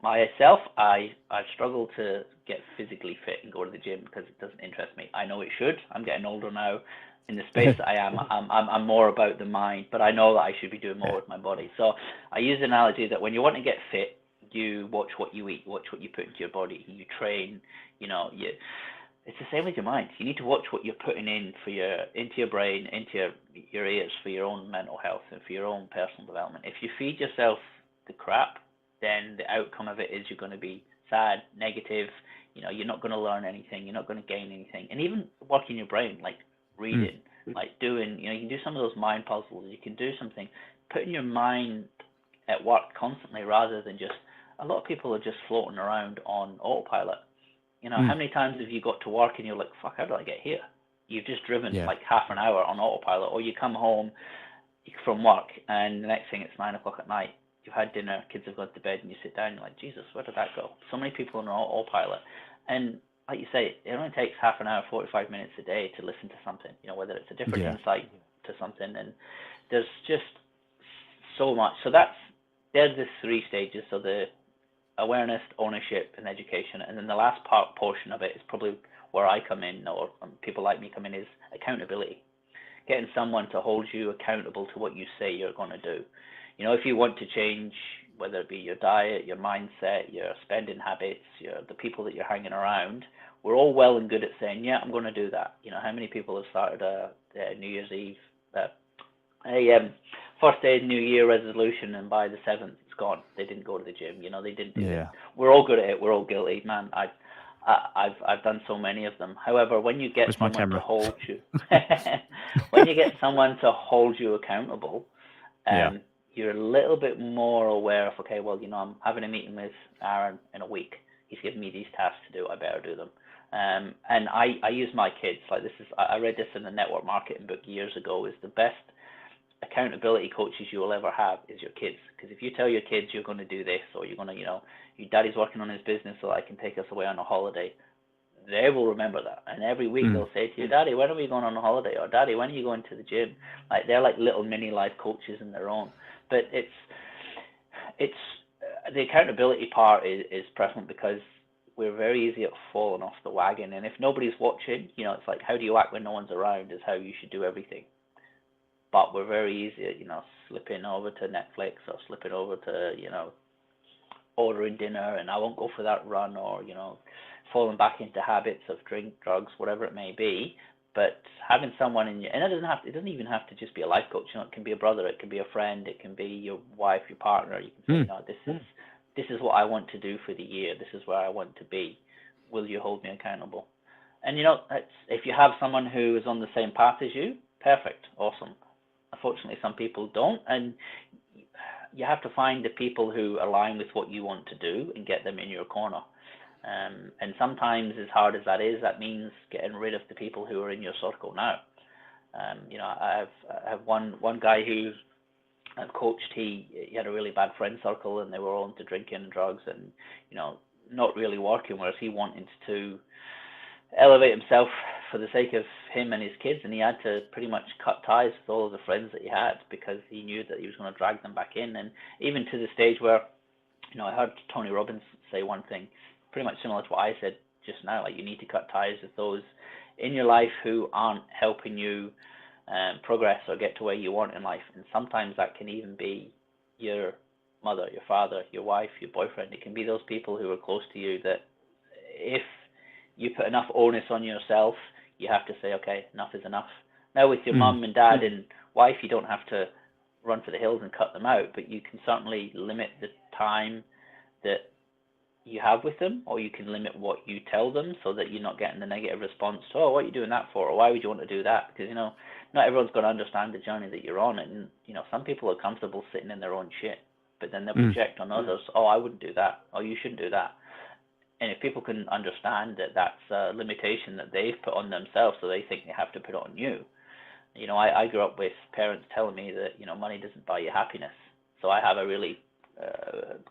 Myself, I struggle to get physically fit and go to the gym because it doesn't interest me. I know it should. I'm getting older now. In the space that I am, I'm more about the mind, but I know that I should be doing more with my body. So I use the analogy that when you want to get fit, you watch what you eat, watch what you put into your body, you train. It's the same with your mind. You need to watch what you're putting into your brain, into your ears, for your own mental health and for your own personal development. If you feed yourself the crap, then the outcome of it is you're going to be sad, negative. You're not going to learn anything. You're not going to gain anything. And even working your brain, like reading, like doing, you can do some of those mind puzzles. You can do something, putting your mind at work constantly, rather than just, a lot of people are just floating around on autopilot. How many times have you got to work and you're like, fuck, how did I get here? You've just driven like half an hour on autopilot, or you come home from work and the next thing it's 9 o'clock at night. you've had dinner, kids have gone to bed, and you sit down, and you're like, Jesus, where did that go? So many people on autopilot. And like you say, it only takes half an hour, 45 minutes a day to listen to something, whether it's a different insight to something. And there's just so much. So there's the 3 stages. So the awareness, ownership, and education. And then the last portion of it is probably where I come in, or people like me come in, is accountability. Getting someone to hold you accountable to what you say you're going to do. If you want to change, whether it be your diet, your mindset, your spending habits, the people that you're hanging around, we're all well and good at saying, yeah, I'm going to do that. How many people have started a New Year's Eve, first day of New Year resolution, and by the 7th, it's gone. They didn't go to the gym. They didn't do it. We're all good at it. We're all guilty, man. I've done so many of them. However, when you get someone to hold you, when you get someone to hold you accountable, you're a little bit more aware of, okay, well, I'm having a meeting with Aaron in a week. He's giving me these tasks to do. I better do them. And I use my kids. Like, I read this in the network marketing book years ago. Is the best accountability coaches you will ever have is your kids. Because if you tell your kids you're going to do this, or you're going to, your daddy's working on his business so I can take us away on a holiday, they will remember that. And every week they'll say to you, Daddy, when are we going on a holiday? Or Daddy, when are you going to the gym? Like, they're like little mini life coaches in their own. But it's the accountability part is prevalent, because we're very easy at falling off the wagon. And if nobody's watching, it's like, how do you act when no one's around is how you should do everything. But we're very easy at, slipping over to Netflix, or slipping over to, ordering dinner, and I won't go for that run, or, falling back into habits of drink, drugs, whatever it may be. But having someone in your, and it doesn't even have to just be a life coach. It can be a brother, it can be a friend, it can be your wife, your partner. You can say, this is what I want to do for the year. This is where I want to be. Will you hold me accountable? And if you have someone who is on the same path as you, perfect, awesome. Unfortunately, some people don't, and you have to find the people who align with what you want to do and get them in your corner. And sometimes, as hard as that is, that means getting rid of the people who are in your circle now. I have one guy who I've coached. He had a really bad friend circle, and they were all into drinking and drugs, and not really working. Whereas he wanted to elevate himself for the sake of him and his kids, and he had to pretty much cut ties with all of the friends that he had, because he knew that he was going to drag them back in. And even to the stage where, I heard Tony Robbins say one thing pretty much similar to what I said just now, like, you need to cut ties with those in your life who aren't helping you progress or get to where you want in life. And sometimes that can even be your mother, your father, your wife, your boyfriend. It can be those people who are close to you that if you put enough onus on yourself, you have to say, okay, enough is enough. Now, with your mum and dad and wife, you don't have to run for the hills and cut them out, but you can certainly limit the time that you have with them, or you can limit what you tell them, so that you're not getting the negative response to, oh, what are you doing that for? Or why would you want to do that? Because, not everyone's going to understand the journey that you're on. And, some people are comfortable sitting in their own shit, but then they'll project on others, oh, I wouldn't do that, or you shouldn't do that. And if people can understand that that's a limitation that they've put on themselves, so they think they have to put it on you. I grew up with parents telling me that, money doesn't buy you happiness. So I have a really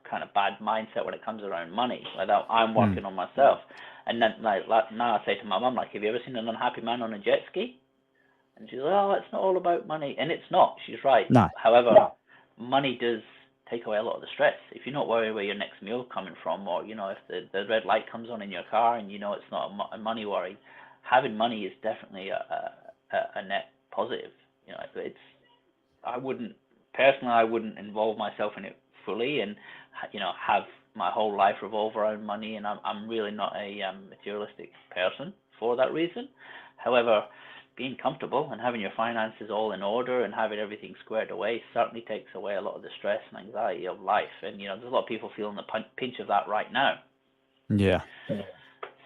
kind of bad mindset when it comes around money. Without I'm working on myself. And then now I say to my mum, like, have you ever seen an unhappy man on a jet ski? And she's like, oh, it's not all about money. And it's not. She's right. No. However, money does take away a lot of the stress. If you're not worried where your next meal coming from, or if the red light comes on in your car and it's not a money worry, having money is definitely a net positive. I wouldn't involve myself in it fully and have my whole life revolve around money, and I'm really not a materialistic person for that reason. However, being comfortable and having your finances all in order and having everything squared away certainly takes away a lot of the stress and anxiety of life. And there's a lot of people feeling the pinch of that right now. Yeah.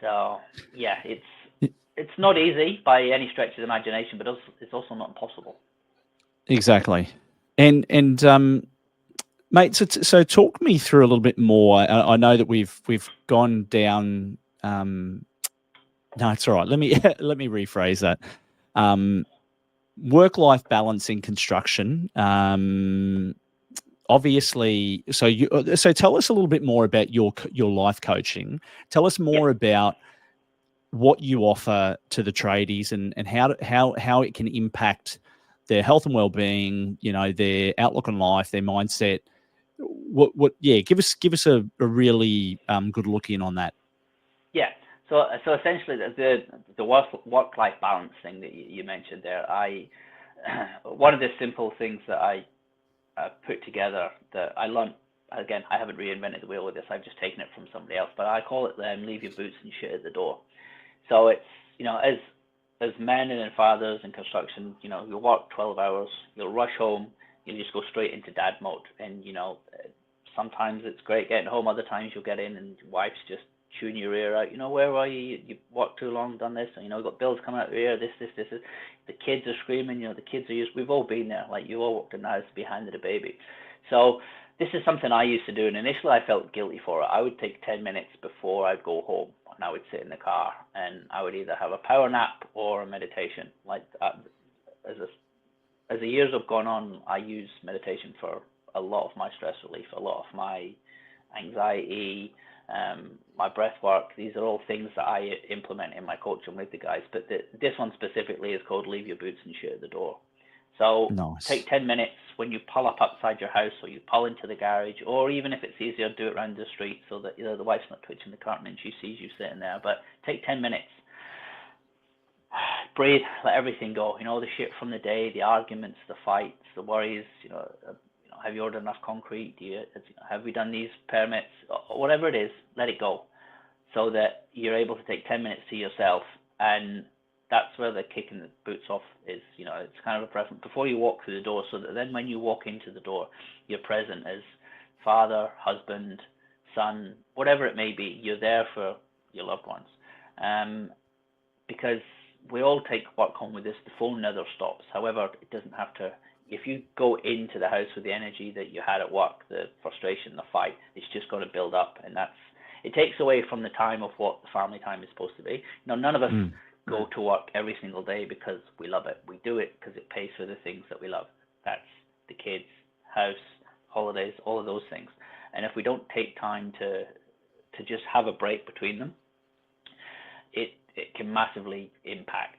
So yeah, it's not easy by any stretch of the imagination, but it's also not impossible. Exactly. And mate, so talk me through a little bit more. I know that we've gone down. No, it's all right. Let me rephrase that. Work-life balance in construction. obviously, so tell us a little bit more about your life coaching. Tell us more about what you offer to the tradies and how it can impact their health and well-being, their outlook on life, their mindset. Give us a really good look in on that. Yeah. So essentially, the work-life balance thing that you mentioned there, one of the simple things that I put together that I learned, again, I haven't reinvented the wheel with this, I've just taken it from somebody else, but I call it leave your boots and shit at the door. So it's, as men and fathers in construction, you'll work 12 hours, you'll rush home, you'll just go straight into dad mode. And, sometimes it's great getting home, other times you'll get in and your wife's just chewing your ear out. Where are you? You worked too long, done this, and, you've got bills coming out of your ear, this. The kids are screaming, the kids are we've all been there, like you all walked in the house to be handed a baby. So this is something I used to do, and initially I felt guilty for it. I would take 10 minutes before I'd go home, and I would sit in the car, and I would either have a power nap or a meditation. Like as the years have gone on, I use meditation for a lot of my stress relief, a lot of my anxiety, my breath work. These are all things that I implement in my coaching with the guys. But this one specifically is called Leave Your Boots and Shit at the Door. So nice. Take 10 minutes when you pull up outside your house, or you pull into the garage, or even if it's easier, do it around the street so that the wife's not twitching the curtain and she sees you sitting there. But take 10 minutes. Breathe, let everything go. The shit from the day, the arguments, the fights, the worries. Have you ordered enough concrete? Have we done these permits? Whatever it is, let it go, so that you're able to take 10 minutes to yourself. And that's where the kicking the boots off is. It's kind of a present before you walk through the door, so that then when you walk into the door, you're present as father, husband, son, whatever it may be. You're there for your loved ones, because we all take work home with us. The phone never stops. However, it doesn't have to. If you go into the house with the energy that you had at work, the frustration, the fight, it's just going to build up, and it takes away from the time of what the family time is supposed to be. None of us go to work every single day because we love it. We do it because it pays for the things that we love. That's the kids, house, holidays, all of those things. And if we don't take time to just have a break between them, it can massively impact.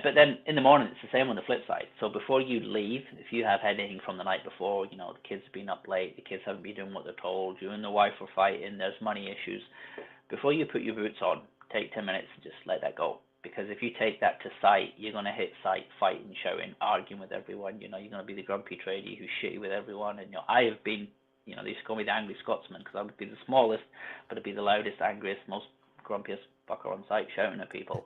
But then in the morning, it's the same on the flip side. So before you leave, if you have had anything from the night before, the kids have been up late, the kids haven't been doing what they're told, you and the wife are fighting, there's money issues. Before you put your boots on, take 10 minutes and just let that go. Because if you take that to site, you're going to hit site, fighting, shouting, arguing with everyone. You're going to be the grumpy tradie who's shitty with everyone. And I have been, they used to call me the angry Scotsman, because I would be the smallest, but I'd be the loudest, angriest, most grumpiest fucker on site, shouting at people.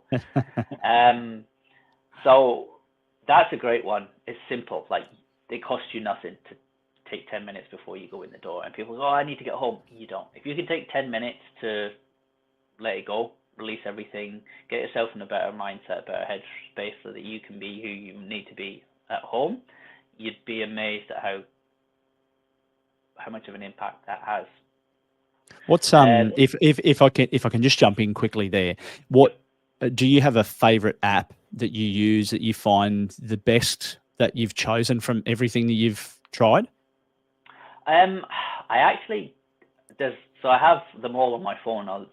So that's a great one. It's simple. Like, it costs you nothing to take 10 minutes before you go in the door. And people go, I need to get home. You don't. If you can take 10 minutes to let it go, release everything, get yourself in a better mindset, a better headspace, so that you can be who you need to be at home, you'd be amazed at how much of an impact that has. What's if I can just jump in quickly there, what do you have a favorite app that you use that you find the best that you've chosen from everything that you've tried? I actually, so I have them all on my phone. I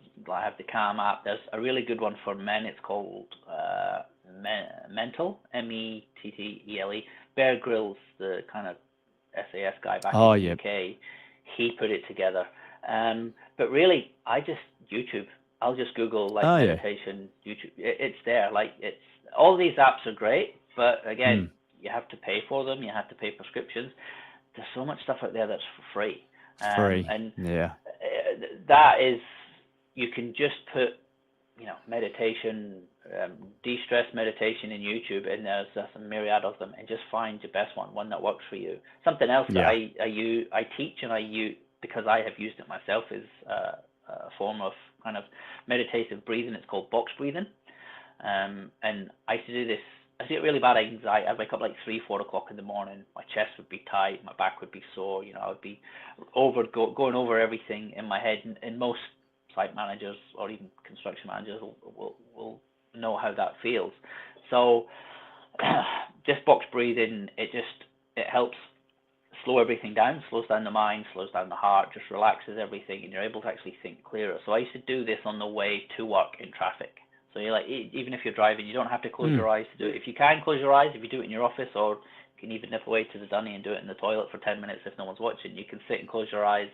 have the Calm app. There's a really good one for men. It's called Mental, Mettle. Bear Grylls, the kind of SAS guy back in the UK, he put it together. But really, I just YouTube. I'll just Google meditation, YouTube. It's there. It's all these apps are great, but again, you have to pay for them. You have to pay prescriptions. There's so much stuff out there that's for free. And that is, you can just put, meditation, de-stress meditation in YouTube, and there's a myriad of them, and just find your best one that works for you. Something else that I teach and I use, because I have used it myself, is a form of kind of meditative breathing. It's called box breathing. And I used to do this. I get really bad anxiety. I'd wake up 3-4 o'clock in the morning. My chest would be tight. My back would be sore. I would be going over everything in my head. And most site managers or even construction managers will know how that feels. So just box breathing, it helps slow everything down, slows down the mind, slows down the heart, just relaxes everything, and you're able to actually think clearer. So I used to do this on the way to work in traffic. So you're like, even if you're driving, you don't have to close your eyes to do it. If you can close your eyes, if you do it in your office, or you can even nip away to the dunny and do it in the toilet for 10 minutes if no one's watching, you can sit and close your eyes.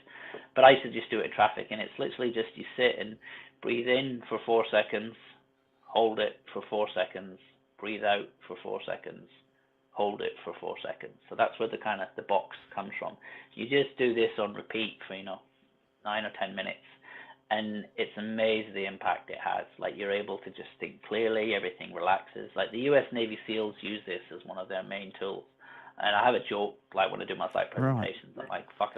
But I used to just do it in traffic, and it's literally just you sit and breathe in for 4 seconds, hold it for 4 seconds, breathe out for 4 seconds, hold it for 4 seconds. So that's where the kind of the box comes from. You just do this on repeat for 9 or 10 minutes, and it's amazing the impact it has. Like, you're able to just think clearly, everything relaxes. Like, the US Navy SEALs use this as one of their main tools. And I have a joke, like, when I do my site presentations, I'm like, fuck,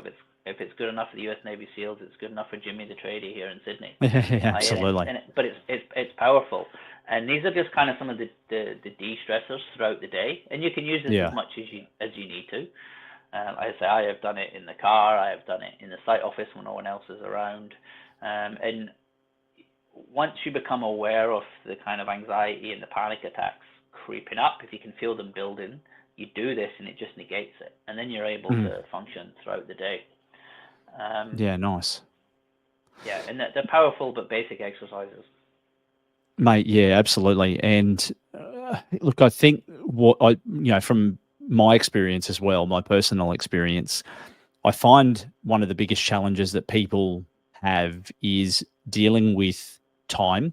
if it's good enough for the US Navy SEALs, it's good enough for Jimmy the tradie here in Sydney. Absolutely. But it's powerful. And these are just kind of some of the de-stressors throughout the day. And you can use this as much as you need to. Like I say, I have done it in the car. I have done it in the site office when no one else is around. And once you become aware of the kind of anxiety and the panic attacks creeping up, if you can feel them building, you do this and it just negates it. And then you're able to function throughout the day. Nice. Yeah, and they're powerful but basic exercises. Mate, yeah, absolutely. And look, I think from my experience as well, my personal experience, I find one of the biggest challenges that people have is dealing with time,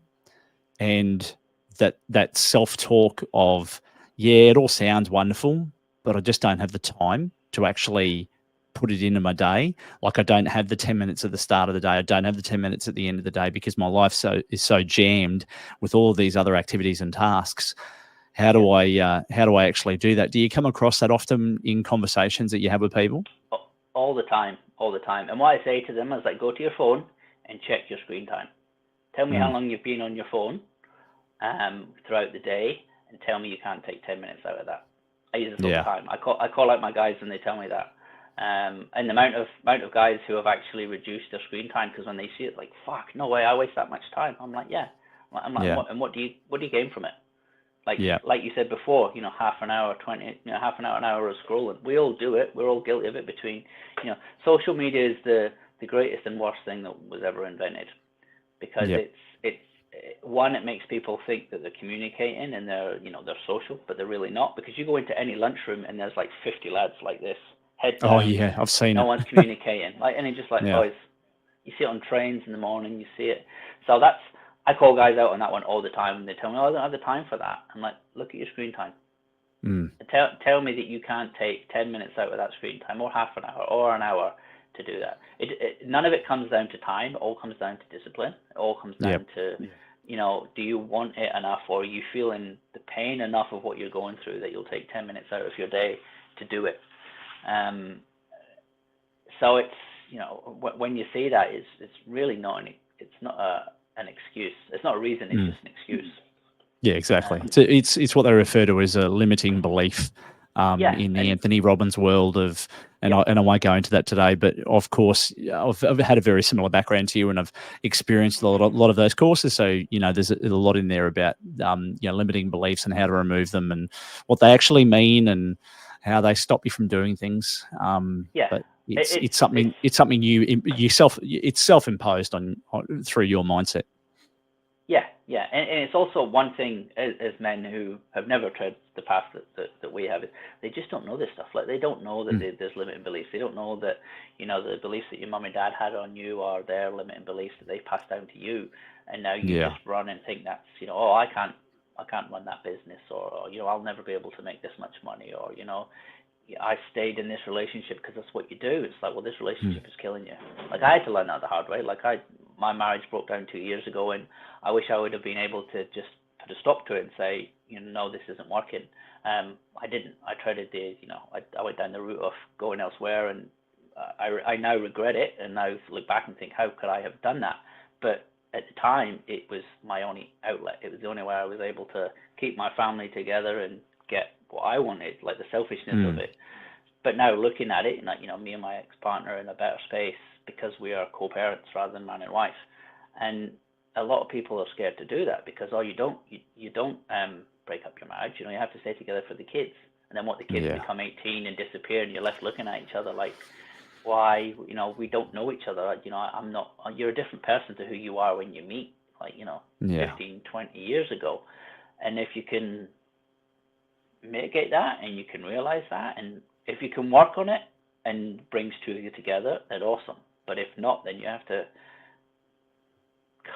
and that self-talk of, yeah, it all sounds wonderful, but I just don't have the time to actually put it into my day. Like, I don't have the 10 minutes at the start of the day. I don't have the 10 minutes at the end of the day because my life is so jammed with all of these other activities and tasks. How do I actually do that? Do you come across that often in conversations that you have with people? All the time. And what I say to them is, like, go to your phone and check your screen time. Tell me how long you've been on your phone throughout the day, and tell me you can't take 10 minutes out of that. I use this all the time. I call out my guys and they tell me that. And the amount of guys who have actually reduced their screen time, because when they see it, like, fuck, no way, I waste that much time. I'm like, yeah. What do you gain from it? Like you said before, half an hour, an hour of scrolling. We all do it. We're all guilty of it. Social media is the greatest and worst thing that was ever invented, because it's one, it makes people think that they're communicating and they're social, but they're really not, because you go into any lunchroom and there's like 50 lads like this, head down. Oh yeah, I've seen no it. one's communicating. And it's just like, you see it on trains in the morning, you see it. So I call guys out on that one all the time, and they tell me, I don't have the time for that. I'm like, look at your screen time. Tell me that you can't take 10 minutes out of that screen time, or half an hour, or an hour to do that. None of it comes down to time. It all comes down to discipline. It all comes down to, do you want it enough, or are you feeling the pain enough of what you're going through that you'll take 10 minutes out of your day to do it? So it's, when you see that, it's really not an excuse. It's not a reason. It's just an excuse. Yeah, exactly. It's what they refer to as a limiting belief in the Anthony Robbins world of, and I won't go into that today, but of course I've had a very similar background to you, and I've experienced a lot of those courses. So there's a lot in there about limiting beliefs and how to remove them, and what they actually mean, and how they stop you from doing things. But it's something it's self-imposed on through your mindset. Yeah, and it's also one thing as men who have never tread the path that we have. They just don't know this stuff. Like, they don't know that there's limiting beliefs. They don't know that the beliefs that your mum and dad had on you are their limiting beliefs that they passed down to you, and now you just run and think that's I can't run that business, or I'll never be able to make this much money, or I stayed in this relationship because that's what you do. It's like, well, this relationship is killing you. Like, I had to learn that the hard way. Like, my marriage broke down 2 years ago, and I wish I would have been able to just put a stop to it and say, no, this isn't working. I didn't. I tried I went down the route of going elsewhere, and I now regret it, and now look back and think, how could I have done that? But at the time, it was my only outlet. It was the only way I was able to keep my family together and get what I wanted, like the selfishness of it. But now looking at it, like, me and my ex-partner are in a better space because we are co-parents rather than man and wife. And a lot of people are scared to do that because you don't break up your marriage. You have to stay together for the kids. And then what, the kids Yeah. become 18 and disappear, and you're left looking at each other like, why? We don't know each other. I'm not. You're a different person to who you are when you meet. Yeah. 15, 20 years ago. And if you can mitigate that, and you can realize that, and if you can work on it and brings two of you together, then awesome. But if not, then you have to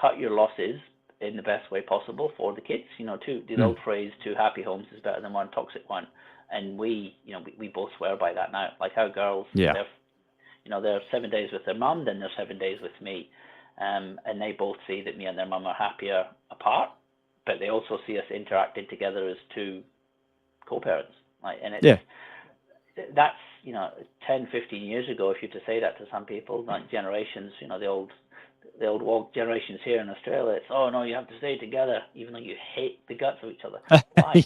cut your losses in the best way possible for the kids. The old phrase, two happy homes is better than one toxic one. And we both swear by that now. Like our girls, Yeah. they're 7 days with their mum, then they're 7 days with me. And they both see that me and their mum are happier apart, but they also see us interacting together as two co-parents. And that's 10, 15 years ago. If you were to say that to some people, like generations, the old woke generations here in Australia, it's, oh no, you have to stay together, even though you hate the guts of each other. Why?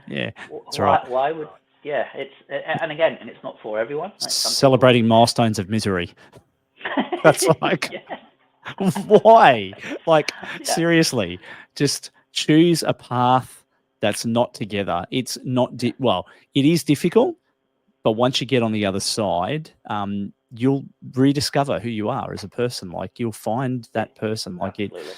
Yeah, that's right. Why would? Yeah, and again, and it's not for everyone. Like Celebrating milestones of misery. That's like, yeah. Why? Like, seriously, just choose a path that's not together. It's not, well, it is difficult, but once you get on the other side, you'll rediscover who you are as a person. Like, you'll find that person. Like, Absolutely.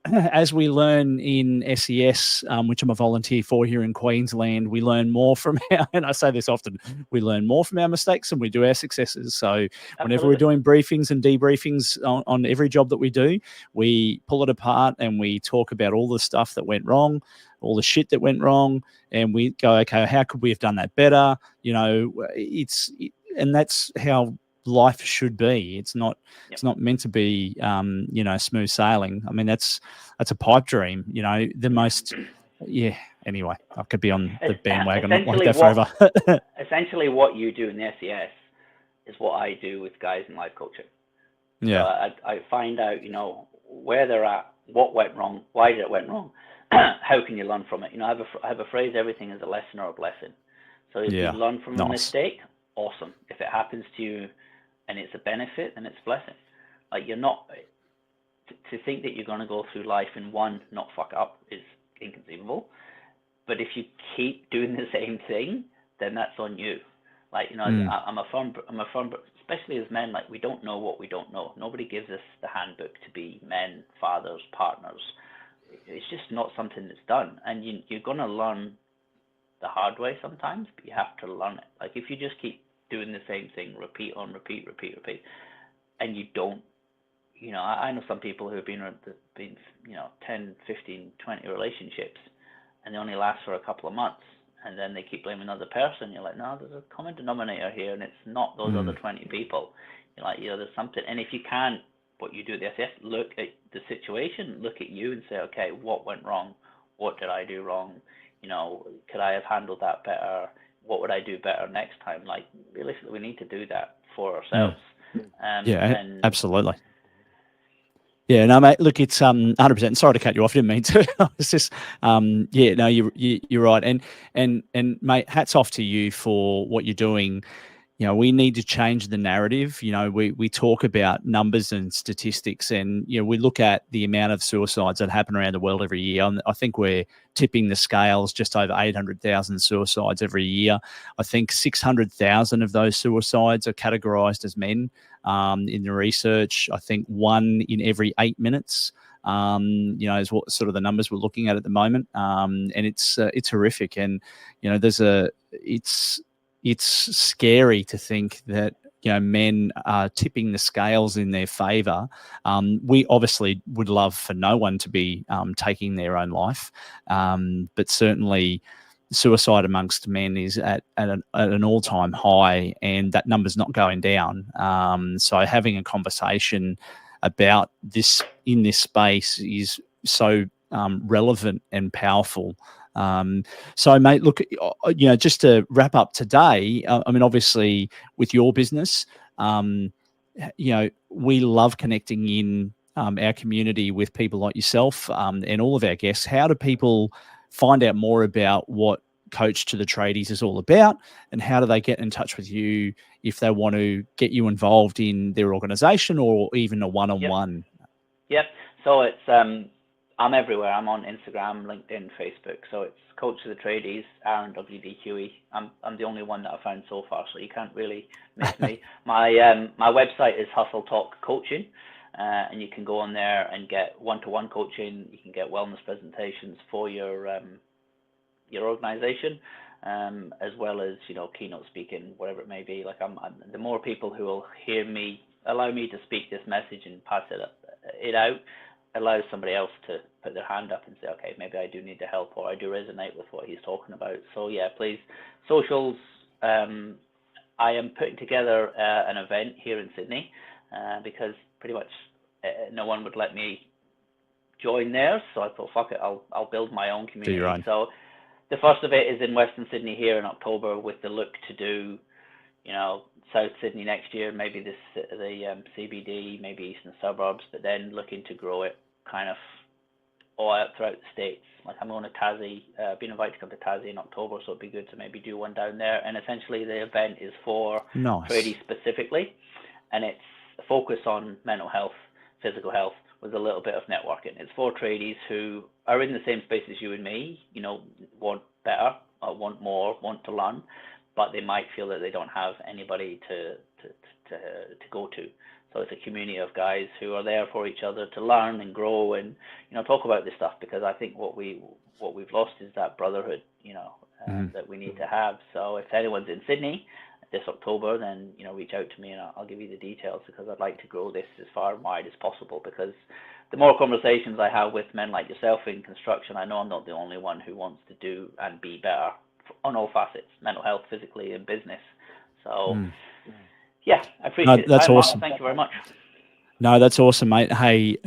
As we learn in SES, which I'm a volunteer for here in Queensland, we learn more from and I say this often, we learn more from our mistakes than we do our successes. So whenever we're doing briefings and debriefings on every job that we do, we pull it apart and we talk about all the stuff that went wrong, all the shit that went wrong, and we go, okay, how could we have done that better? And that's how life should be. It's not meant to be smooth sailing. I mean, that's a pipe dream, the most. Anyway, I could be on the bandwagon like that forever. Essentially what you do in the SES is what I do with guys in life coaching. So I find out where they're at, what went wrong, why did it went wrong, how can you learn from it. I have a phrase, everything is a lesson or a blessing. So if you learn from a mistake, awesome. If it happens to you and it's a benefit, then it's a blessing. Like, you're not, to think that you're going to go through life and not fuck up is inconceivable. But if you keep doing the same thing, then that's on you. Like, I'm a firm, especially as men, like, we don't know what we don't know. Nobody gives us the handbook to be men, fathers, partners. It's just not something that's done. And you're going to learn the hard way sometimes, but you have to learn it. Like, if you just keep doing the same thing, repeat, and you don't, I know some people who have been 10, 15, 20 relationships, and they only last for a couple of months, and then they keep blaming another person. You're like, no, there's a common denominator here, and it's not those other 20 people. You're like, there's something. And if you can't, what you do at the SES, look at the situation, look at you and say, okay, what went wrong? What did I do wrong? Could I have handled that better? What would I do better next time? Like, realistically, we need to do that for ourselves. Absolutely. Yeah, no, mate. Look, it's 100%. Sorry to cut you off. I didn't mean to. It's just, no, you're right. And mate, hats off to you for what you're doing. We need to change the narrative. We talk about numbers and statistics, and we look at the amount of suicides that happen around the world every year. And I think we're tipping the scales, just over 800,000 suicides every year. I think 600,000 of those suicides are categorized as men. In the research, I think 1 in every 8 minutes. Is what sort of the numbers we're looking at the moment. And it's horrific. And it's scary to think that men are tipping the scales in their favor. We obviously would love for no one to be taking their own life, but certainly suicide amongst men is at an all-time high, and that number's not going down. So having a conversation about this in this space is so relevant and powerful. So, mate, look, just to wrap up today, I mean, obviously, with your business, we love connecting in our community with people like yourself and all of our guests. How do people find out more about what Coach to the Tradies is all about, and how do they get in touch with you if they want to get you involved in their organization or even a one-on-one? Yep. So it's I'm everywhere. I'm on Instagram, LinkedIn, Facebook. So it's Coach of the Tradies, Aaron WD Huey. I'm the only one that I've found so far, so you can't really miss me. My website is Hustle Talk Coaching, and you can go on there and get one-to-one coaching. You can get wellness presentations for your organization, as well as keynote speaking, whatever it may be. Like the more people who will hear me, allow me to speak this message and pass it out, allows somebody else to put their hand up and say, okay, maybe I do need the help, or I do resonate with what he's talking about. So yeah, please, socials. I am putting together an event here in Sydney because pretty much no one would let me join there. So I thought, fuck it, I'll build my own community. So the first of it is in Western Sydney here in October, with the look to do, South Sydney next year, maybe the CBD, maybe eastern suburbs, but then looking to grow it kind of all out throughout the States. Like I'm going to Tassie, been invited to come to Tassie in October, so it'd be good to maybe do one down there. And essentially the event is for tradies specifically, and it's a focus on mental health, physical health, with a little bit of networking. It's for tradies who are in the same space as you and me, want better, want more, want to learn, but they might feel that they don't have anybody to go to. So it's a community of guys who are there for each other to learn and grow and talk about this stuff, because I think what we've lost is that brotherhood, that we need to have. So if anyone's in Sydney this October, then reach out to me and I'll give you the details, because I'd like to grow this as far and wide as possible, because the more conversations I have with men like yourself in construction, I know I'm not the only one who wants to do and be better on all facets, mental health, physically, and business. So yeah, I appreciate it. That's awesome. Thank you very much. No, that's awesome, mate. Hey,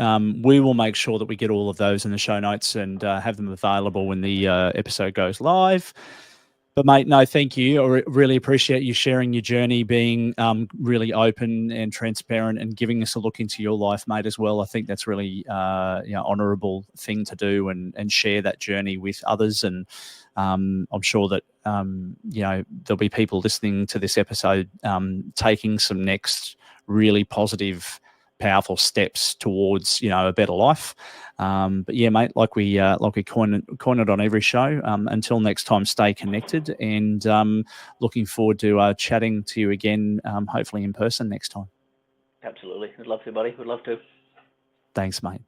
we will make sure that we get all of those in the show notes and have them available when the episode goes live. But mate, no, thank you. I really appreciate you sharing your journey, being really open and transparent, and giving us a look into your life, mate, as well. I think that's really honourable thing to do, and share that journey with others. And I'm sure that there'll be people listening to this episode taking some next really positive, powerful steps towards a better life. But yeah, mate, like we coin it on every show. Until next time, stay connected, and looking forward to chatting to you again, hopefully in person next time. Absolutely, I'd love to, buddy. Would love to. Thanks, mate.